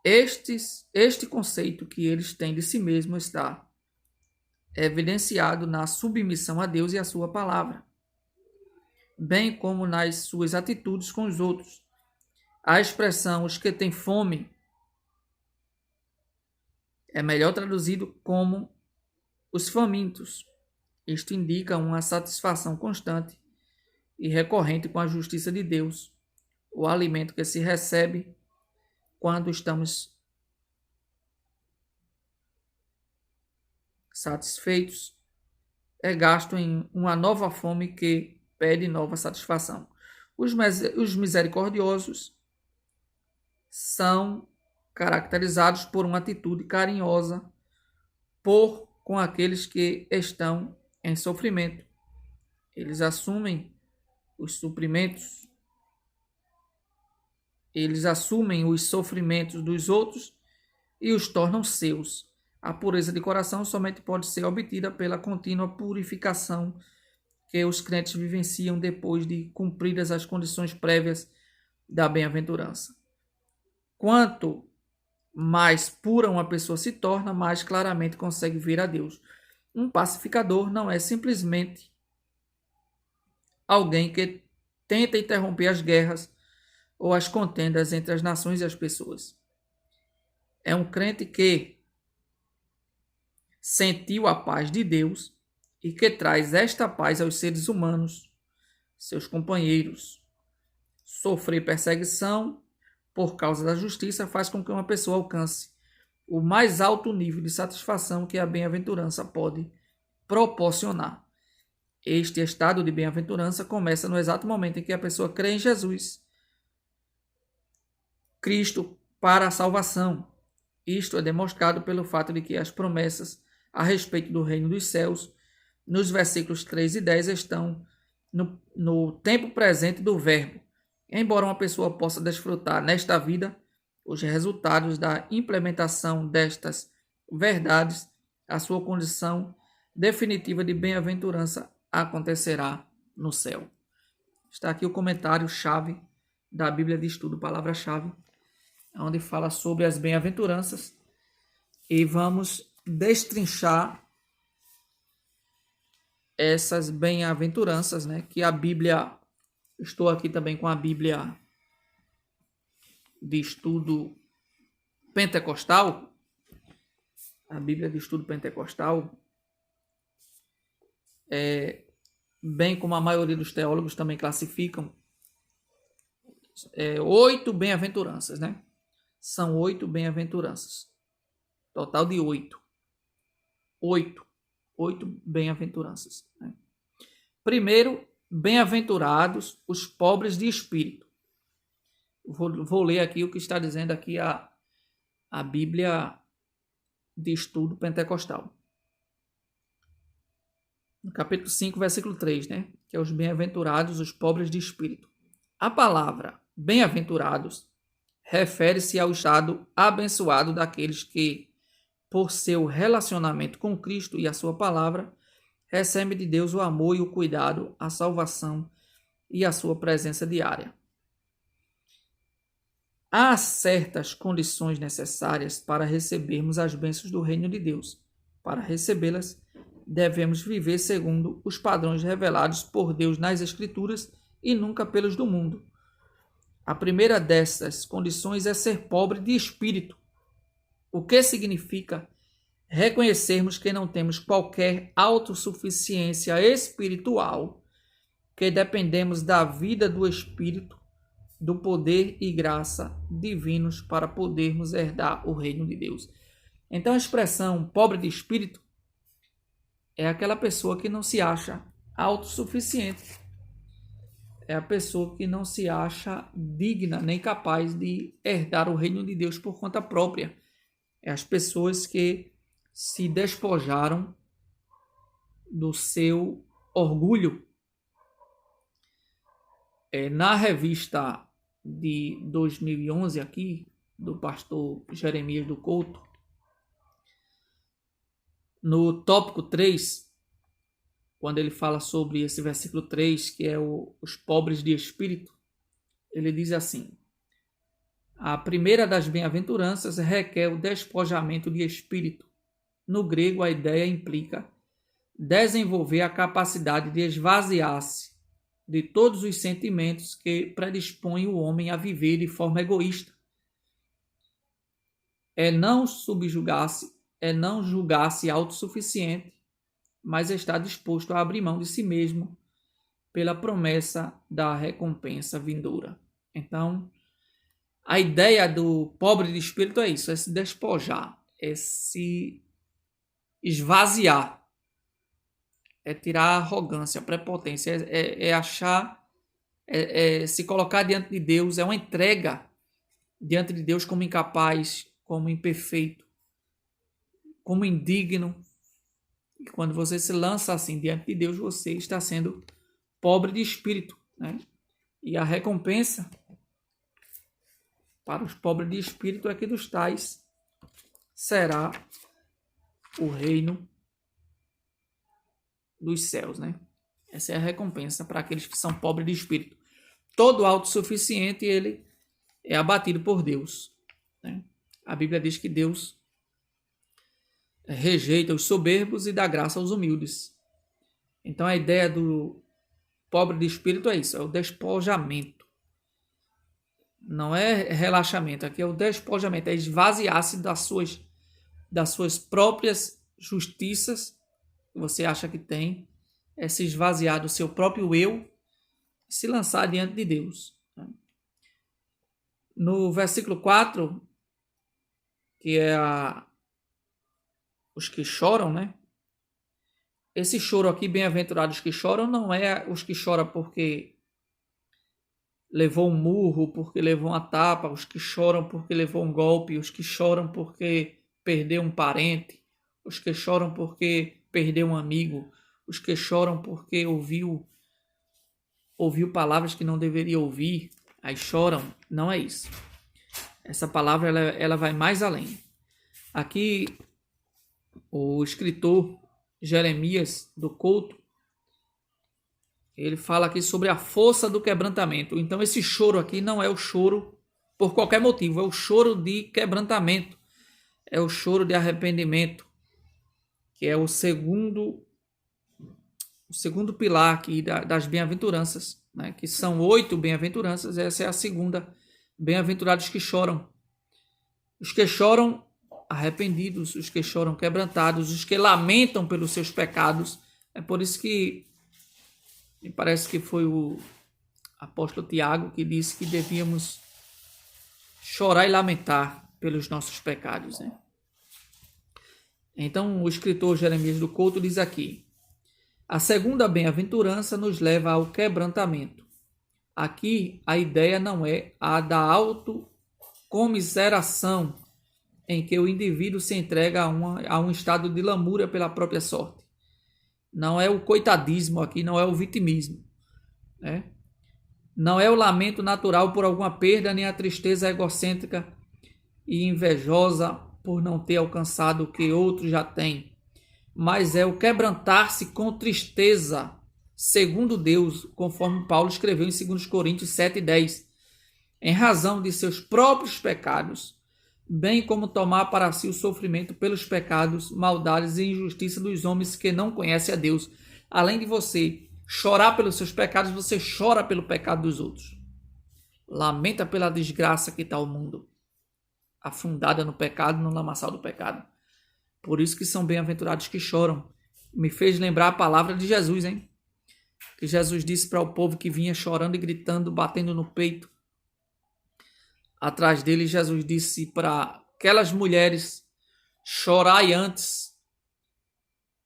Speaker 1: Este conceito que eles têm de si mesmo está evidenciado na submissão a Deus e à sua palavra, bem como nas suas atitudes com os outros. A expressão os que têm fome é melhor traduzido como os famintos. Isto indica uma satisfação constante e recorrente com a justiça de Deus. O alimento que se recebe quando estamos satisfeitos é gasto em uma nova fome que pede nova satisfação. Os misericordiosos são caracterizados por uma atitude carinhosa com aqueles que estão em sofrimento. Eles assumem os sofrimentos dos outros e os tornam seus. A pureza de coração somente pode ser obtida pela contínua purificação que os crentes vivenciam depois de cumpridas as condições prévias da bem-aventurança. Quanto mais pura uma pessoa se torna, mais claramente consegue ver a Deus. Um pacificador não é simplesmente alguém que tenta interromper as guerras ou as contendas entre as nações e as pessoas. É um crente que sentiu a paz de Deus e que traz esta paz aos seres humanos, seus companheiros. Sofrer perseguição por causa da justiça faz com que uma pessoa alcance o mais alto nível de satisfação que a bem-aventurança pode proporcionar. Este estado de bem-aventurança começa no exato momento em que a pessoa crê em Jesus, Cristo, para a salvação. Isto é demonstrado pelo fato de que as promessas a respeito do reino dos céus, nos versículos 3 e 10, estão no tempo presente do verbo. Embora uma pessoa possa desfrutar nesta vida os resultados da implementação destas verdades, a sua condição definitiva de bem-aventurança acontecerá no céu. Está aqui o comentário-chave da Bíblia de Estudo, palavra-chave, onde fala sobre as bem-aventuranças, e vamos destrinchar essas bem-aventuranças, né, que a Bíblia, estou aqui também com a Bíblia de Estudo Pentecostal, a Bíblia de Estudo Pentecostal, bem como a maioria dos teólogos também classificam, 8 bem-aventuranças, né? São 8 bem-aventuranças. Total de 8. 8 bem-aventuranças. Né? Primeiro, bem-aventurados os pobres de espírito. Vou ler aqui o que está dizendo aqui a Bíblia de Estudo Pentecostal. No capítulo 5, versículo 3, né? Que é os bem-aventurados os pobres de espírito. A palavra bem-aventurados refere-se ao estado abençoado daqueles que, por seu relacionamento com Cristo e a sua palavra, recebem de Deus o amor e o cuidado, a salvação e a sua presença diária. Há certas condições necessárias para recebermos as bênçãos do reino de Deus. Para recebê-las, devemos viver segundo os padrões revelados por Deus nas Escrituras e nunca pelos do mundo. A primeira dessas condições é ser pobre de espírito, o que significa reconhecermos que não temos qualquer autossuficiência espiritual, que dependemos da vida do Espírito, do poder e graça divinos para podermos herdar o reino de Deus. Então a expressão pobre de espírito é aquela pessoa que não se acha autossuficiente. É a pessoa que não se acha digna nem capaz de herdar o reino de Deus por conta própria. É as pessoas que se despojaram do seu orgulho. Na revista de 2011 aqui, do pastor Jeremias do Couto, no tópico 3, quando ele fala sobre esse versículo 3, que é os pobres de espírito, ele diz assim: a primeira das bem-aventuranças requer o despojamento de espírito. No grego, a ideia implica desenvolver a capacidade de esvaziar-se de todos os sentimentos que predispõem o homem a viver de forma egoísta. É não subjugar-se, é não julgar-se autossuficiente, mas está disposto a abrir mão de si mesmo pela promessa da recompensa vindoura. Então, a ideia do pobre de espírito é isso, é se despojar, é se esvaziar, é tirar a arrogância, a prepotência, é achar, se colocar diante de Deus, é uma entrega diante de Deus como incapaz, como imperfeito, como indigno. E quando você se lança assim diante de Deus, você está sendo pobre de espírito, né? E a recompensa para os pobres de espírito é que dos tais será o reino dos céus, né? Essa é a recompensa para aqueles que são pobres de espírito. Todo autossuficiente, ele é abatido por Deus, né? A Bíblia diz que Deus rejeita os soberbos e dá graça aos humildes. Então a ideia do pobre de espírito é isso, é o despojamento. Não é relaxamento, aqui é o despojamento, é esvaziar-se das suas próprias justiças que você acha que tem, é se esvaziar do seu próprio eu e se lançar diante de Deus. No versículo 4, que é os que choram, né? Esse choro aqui, bem-aventurados que choram, não é os que choram porque levou um murro, porque levou uma tapa, os que choram porque levou um golpe, os que choram porque perdeu um parente, os que choram porque perdeu um amigo, os que choram porque ouviu palavras que não deveria ouvir, aí choram. Não é isso. Essa palavra ela vai mais além. Aqui o escritor Jeremias do Couto, ele fala aqui sobre a força do quebrantamento. Então esse choro aqui não é o choro por qualquer motivo, é o choro de quebrantamento, é o choro de arrependimento, que é o segundo pilar aqui das bem-aventuranças, né? Que são 8 bem-aventuranças, essa é a segunda. Bem-aventurados que choram. Os que choram arrependidos, os que choram quebrantados, os que lamentam pelos seus pecados. É por isso que me parece que foi o apóstolo Tiago que disse que devíamos chorar e lamentar pelos nossos pecados, né? Então o escritor Jeremias do Couto diz aqui: a segunda bem-aventurança nos leva ao quebrantamento. Aqui a ideia não é a da autocomiseração, em que o indivíduo se entrega a um estado de lamúria pela própria sorte. Não é o coitadismo aqui, não é o vitimismo, né? Não é o lamento natural por alguma perda, nem a tristeza egocêntrica e invejosa por não ter alcançado o que outros já têm, mas é o quebrantar-se com tristeza, segundo Deus, conforme Paulo escreveu em 2 Coríntios 7,10, em razão de seus próprios pecados, bem como tomar para si o sofrimento pelos pecados, maldades e injustiça dos homens que não conhecem a Deus. Além de você chorar pelos seus pecados, você chora pelo pecado dos outros. Lamenta pela desgraça que está o mundo, afundada no pecado, no lamaçal do pecado. Por isso que são bem-aventurados que choram. Me fez lembrar a palavra de Jesus, hein? Que Jesus disse para o povo que vinha chorando e gritando, batendo no peito. Atrás dele, Jesus disse para aquelas mulheres: chorai antes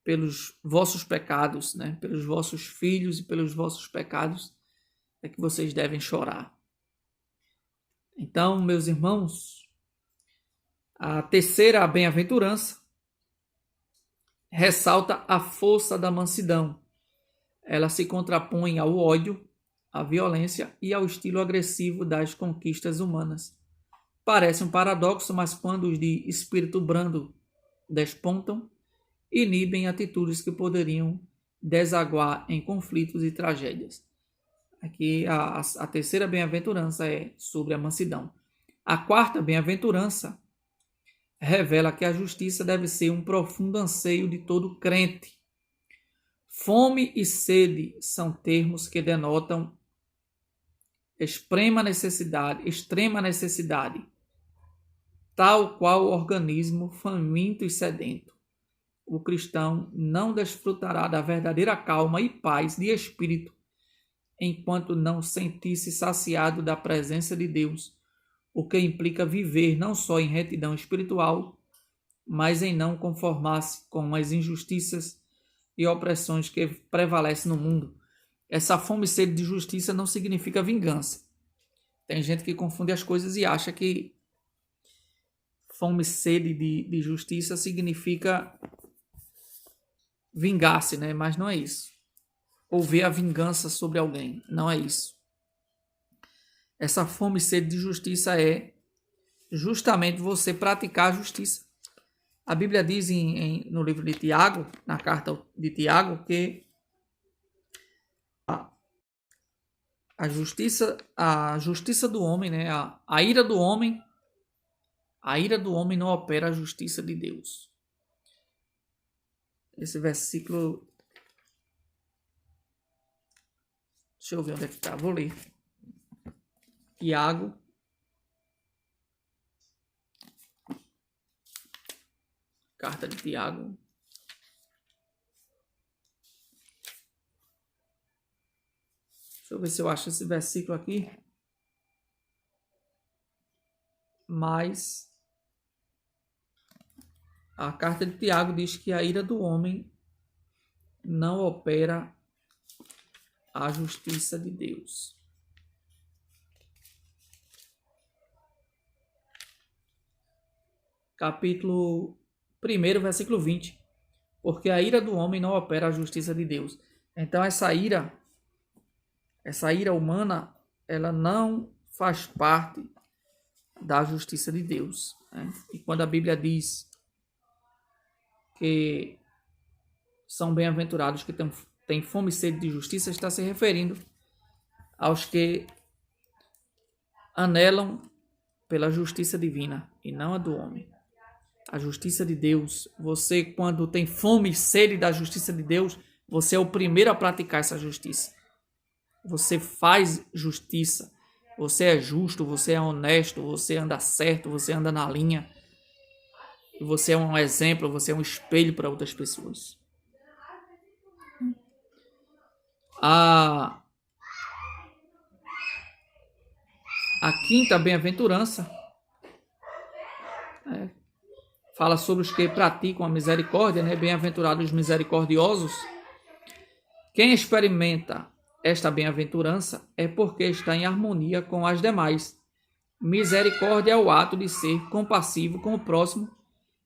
Speaker 1: pelos vossos pecados, né? Pelos vossos filhos e pelos vossos pecados, é que vocês devem chorar. Então, meus irmãos, a terceira bem-aventurança ressalta a força da mansidão. Ela se contrapõe ao ódio, à violência e ao estilo agressivo das conquistas humanas. Parece um paradoxo, mas quando os de espírito brando despontam, inibem atitudes que poderiam desaguar em conflitos e tragédias. Aqui a terceira bem-aventurança é sobre a mansidão. A quarta bem-aventurança revela que a justiça deve ser um profundo anseio de todo crente. Fome e sede são termos que denotam extrema necessidade, tal qual o organismo faminto e sedento. O cristão não desfrutará da verdadeira calma e paz de espírito enquanto não sentir-se saciado da presença de Deus, o que implica viver não só em retidão espiritual, mas em não conformar-se com as injustiças e opressões que prevalecem no mundo. Essa fome e sede de justiça não significa vingança. Tem gente que confunde as coisas e acha que fome e sede de justiça significa vingar-se, né? Mas não é isso. Ou ver a vingança sobre alguém. Não é isso. Essa fome e sede de justiça é justamente você praticar a justiça. A Bíblia diz no livro de Tiago, na carta de Tiago, que a justiça do homem, né? A ira do homem não opera a justiça de Deus. Esse versículo, deixa eu ver onde é que está, vou ler. Tiago, carta de Tiago, deixa eu ver se eu acho esse versículo aqui. Mas a carta de Tiago diz que a ira do homem não opera a justiça de Deus. Capítulo 1, versículo 20. Porque a ira do homem não opera a justiça de Deus. Então essa ira humana, ela não faz parte da justiça de Deus, né? E quando a Bíblia diz que são bem-aventurados que têm fome e sede de justiça, está se referindo aos que anelam pela justiça divina e não a do homem. A justiça de Deus, você quando tem fome e sede da justiça de Deus, você é o primeiro a praticar essa justiça. Você faz justiça, você é justo, você é honesto, você anda certo, você anda na linha. E você é um exemplo, você é um espelho para outras pessoas. A quinta bem-aventurança fala sobre os que praticam a misericórdia, né? Bem-aventurados os misericordiosos. Quem experimenta esta bem-aventurança é porque está em harmonia com as demais. Misericórdia é o ato de ser compassivo com o próximo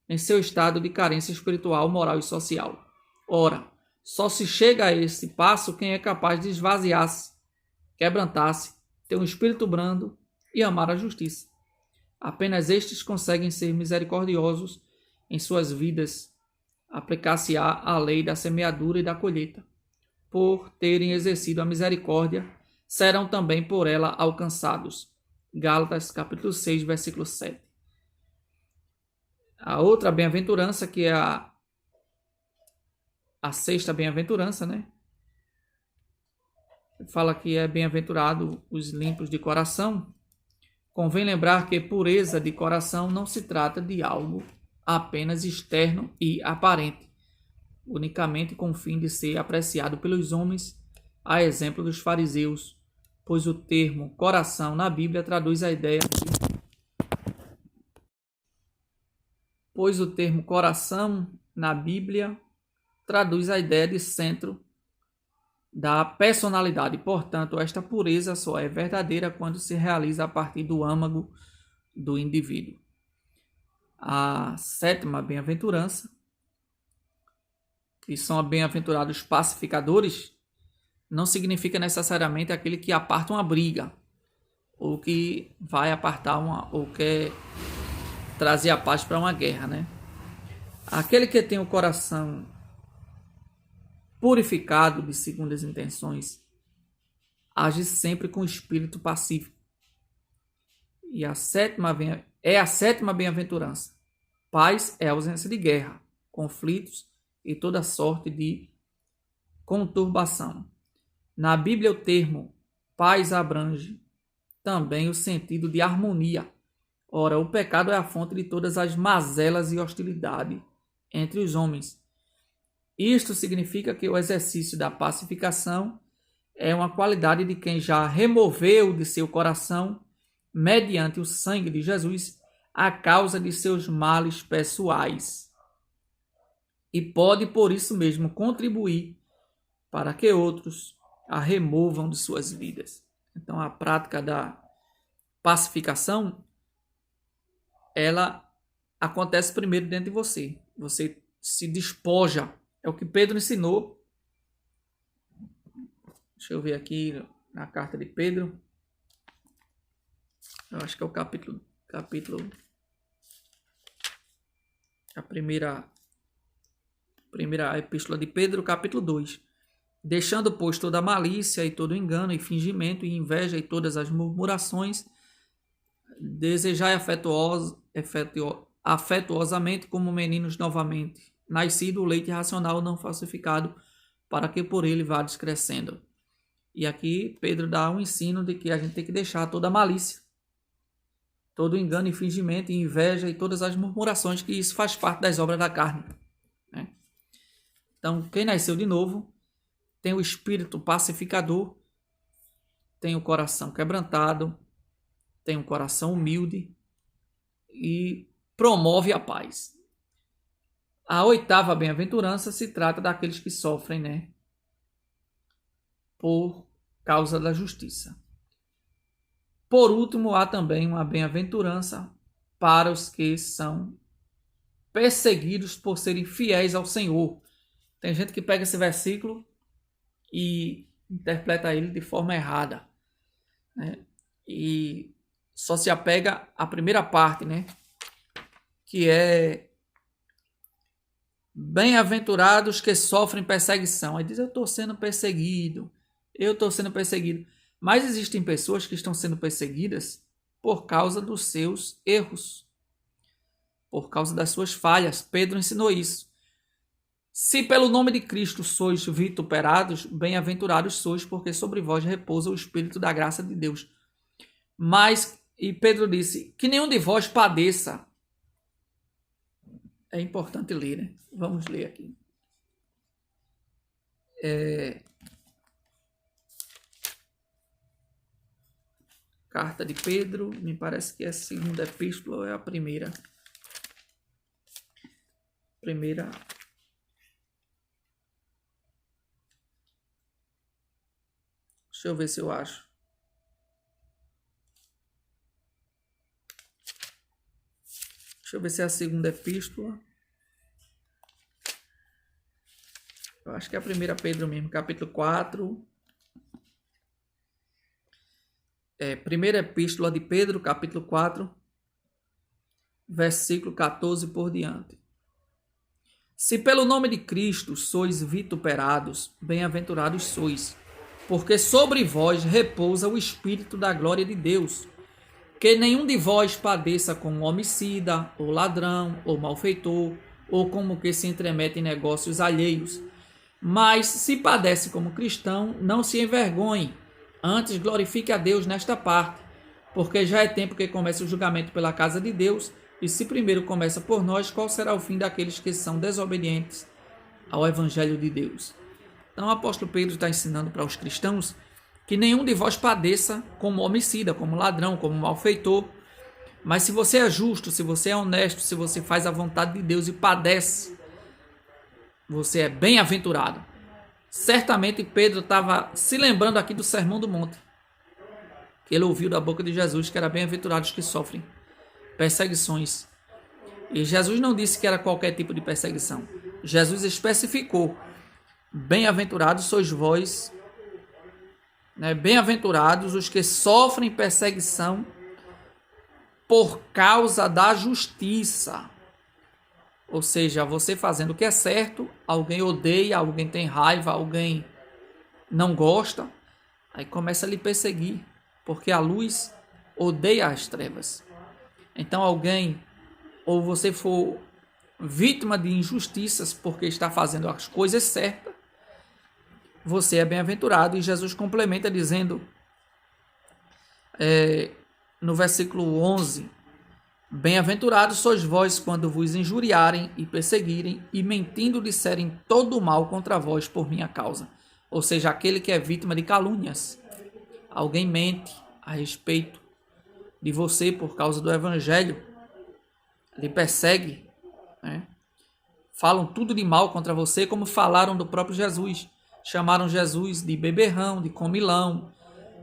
Speaker 1: em seu estado de carência espiritual, moral e social. Ora, só se chega a esse passo quem é capaz de esvaziar-se, quebrantar-se, ter um espírito brando e amar a justiça. Apenas estes conseguem ser misericordiosos em suas vidas, aplicar-se-á a lei da semeadura e da colheita. Por terem exercido a misericórdia, serão também por ela alcançados. Gálatas capítulo 6, versículo 7. A outra bem-aventurança, que é a sexta bem-aventurança, né? Fala que é bem-aventurado os limpos de coração. Convém lembrar que pureza de coração não se trata de algo apenas externo e aparente, unicamente com o fim de ser apreciado pelos homens, a exemplo dos fariseus, pois o termo coração na Bíblia traduz a ideia de centro da personalidade. Portanto, esta pureza só é verdadeira quando se realiza a partir do âmago do indivíduo. A sétima bem-aventurança, que são bem-aventurados pacificadores, não significa necessariamente aquele que aparta uma briga, ou que vai apartar ou quer trazer a paz para uma guerra, né? Aquele que tem o coração purificado de segundas intenções age sempre com espírito pacífico. E a sétima bem-aventurança. Paz é a ausência de guerra, conflitos e toda sorte de conturbação. Na Bíblia, o termo paz abrange também o sentido de harmonia. Ora, o pecado é a fonte de todas as mazelas e hostilidade entre os homens. Isto significa que o exercício da pacificação é uma qualidade de quem já removeu de seu coração, mediante o sangue de Jesus, a causa de seus males pessoais. E pode, por isso mesmo, contribuir para que outros a removam de suas vidas. Então, a prática da pacificação, ela acontece primeiro dentro de você. Você se despoja. É o que Pedro ensinou. Deixa eu ver aqui na carta de Pedro. Eu acho que é o capítulo a primeira epístola de Pedro, capítulo 2. Deixando, pois, toda malícia e todo engano e fingimento e inveja e todas as murmurações, desejai afetuosamente como meninos novamente, nascido o leite racional não falsificado, para que por ele vá crescendo. E aqui Pedro dá um ensino de que a gente tem que deixar toda a malícia, todo engano e fingimento e inveja e todas as murmurações, que isso faz parte das obras da carne, né? Então, quem nasceu de novo tem o espírito pacificador, tem o coração quebrantado, tem um coração humilde e promove a paz. A oitava bem-aventurança se trata daqueles que sofrem, né, por causa da justiça. Por último, há também uma bem-aventurança para os que são perseguidos por serem fiéis ao Senhor. Tem gente que pega esse versículo e interpreta ele de forma errada, né? E só se apega à primeira parte, né? Que é bem-aventurados que sofrem perseguição. Aí diz, eu estou sendo perseguido. Mas existem pessoas que estão sendo perseguidas por causa dos seus erros, por causa das suas falhas. Pedro ensinou isso. Se pelo nome de Cristo sois vituperados, bem-aventurados sois, porque sobre vós repousa o Espírito da graça de Deus. E Pedro disse, que nenhum de vós padeça. É importante ler, né? Vamos ler aqui. Carta de Pedro, me parece que é a segunda epístola ou é a primeira? Deixa eu ver se eu acho. Deixa eu ver se é a segunda epístola. Eu acho que é a primeira Pedro mesmo, capítulo 4. Primeira Epístola de Pedro, capítulo 4, versículo 14 por diante. Se pelo nome de Cristo sois vituperados, bem-aventurados sois, porque sobre vós repousa o Espírito da glória de Deus. Que nenhum de vós padeça como homicida, ou ladrão, ou malfeitor, ou como que se entremete em negócios alheios. Mas se padece como cristão, não se envergonhe, antes glorifique a Deus nesta parte, porque já é tempo que comece o julgamento pela casa de Deus, e se primeiro começa por nós, qual será o fim daqueles que são desobedientes ao Evangelho de Deus? Então o apóstolo Pedro está ensinando para os cristãos que nenhum de vós padeça como homicida, como ladrão, como malfeitor, mas se você é justo, se você é honesto, se você faz a vontade de Deus e padece, você é bem-aventurado. Certamente Pedro estava se lembrando aqui do Sermão do Monte, que ele ouviu da boca de Jesus, que era bem-aventurados que sofrem perseguições. E Jesus não disse que era qualquer tipo de perseguição. Jesus especificou: bem-aventurados sois vós, bem-aventurados os que sofrem perseguição por causa da justiça. Ou seja, você fazendo o que é certo, alguém odeia, alguém tem raiva, alguém não gosta, aí começa a lhe perseguir, porque a luz odeia as trevas. Então alguém, ou você for vítima de injustiças porque está fazendo as coisas certas, você é bem-aventurado. E Jesus complementa dizendo, no versículo 11, bem-aventurados sois vós quando vos injuriarem e perseguirem e mentindo disserem todo o mal contra vós por minha causa. Ou seja, aquele que é vítima de calúnias. Alguém mente a respeito de você por causa do evangelho, lhe persegue, falam tudo de mal contra você, como falaram do próprio Jesus. Chamaram Jesus de beberrão, de comilão,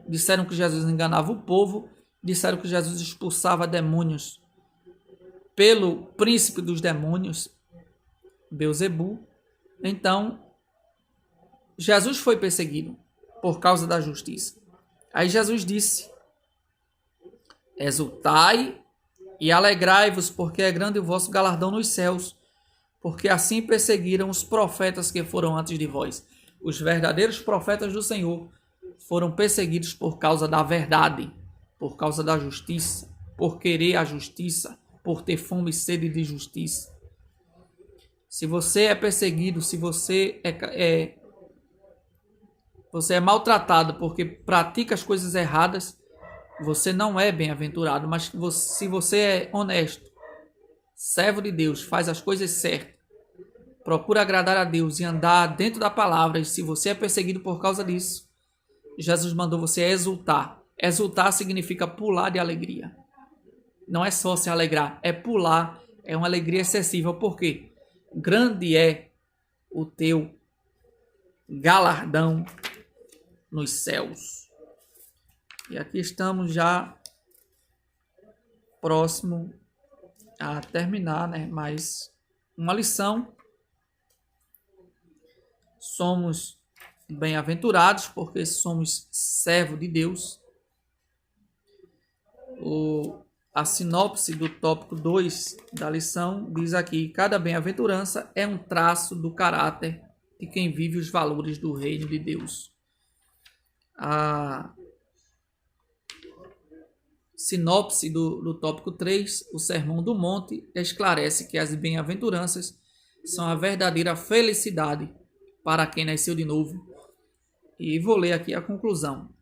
Speaker 1: disseram que Jesus enganava o povo, disseram que Jesus expulsava demônios pelo príncipe dos demônios, Beelzebu. Então, Jesus foi perseguido por causa da justiça. Aí Jesus disse: exultai e alegrai-vos, porque é grande o vosso galardão nos céus, porque assim perseguiram os profetas que foram antes de vós. Os verdadeiros profetas do Senhor foram perseguidos por causa da verdade, por causa da justiça, por querer a justiça, por ter fome e sede de justiça. Se você é perseguido, se você você é maltratado porque pratica as coisas erradas, você não é bem-aventurado. Mas se você é honesto, servo de Deus, faz as coisas certas, procura agradar a Deus e andar dentro da palavra, e se você é perseguido por causa disso, Jesus mandou você exultar. Exultar significa pular de alegria. Não é só se alegrar, é pular, é uma alegria excessiva. Por quê? Grande é o teu galardão nos céus. E aqui estamos já próximo a terminar, mais uma lição. Somos bem-aventurados porque somos servo de Deus. A sinopse do tópico 2 da lição diz aqui: cada bem-aventurança é um traço do caráter de quem vive os valores do reino de Deus. A sinopse do tópico 3, o Sermão do Monte, esclarece que as bem-aventuranças são a verdadeira felicidade para quem nasceu de novo. E vou ler aqui a conclusão.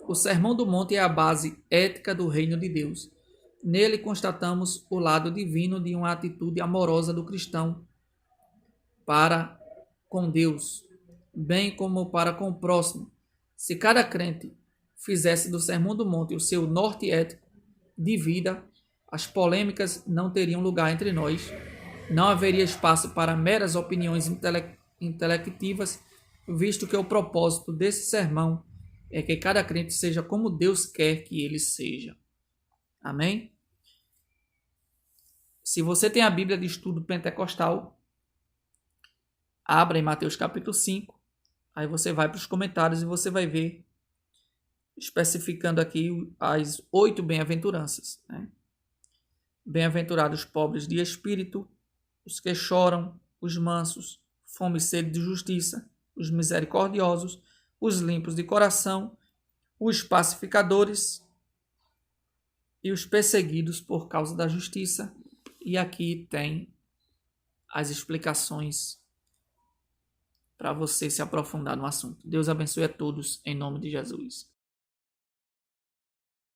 Speaker 1: O Sermão do Monte é a base ética do reino de Deus. Nele constatamos o lado divino de uma atitude amorosa do cristão para com Deus, bem como para com o próximo. Se cada crente fizesse do Sermão do Monte o seu norte ético de vida, as polêmicas não teriam lugar entre nós, não haveria espaço para meras opiniões intelectivas, visto que o propósito desse sermão é que cada crente seja como Deus quer que ele seja. Amém? Se você tem a Bíblia de Estudo Pentecostal, abra em Mateus capítulo 5, aí você vai para os comentários e você vai ver especificando aqui as 8 bem-aventuranças, né? Bem-aventurados os pobres de espírito, os que choram, os mansos, fome e sede de justiça, os misericordiosos, os limpos de coração, os pacificadores e os perseguidos por causa da justiça. E aqui tem as explicações para você se aprofundar no assunto. Deus abençoe a todos, em nome de Jesus.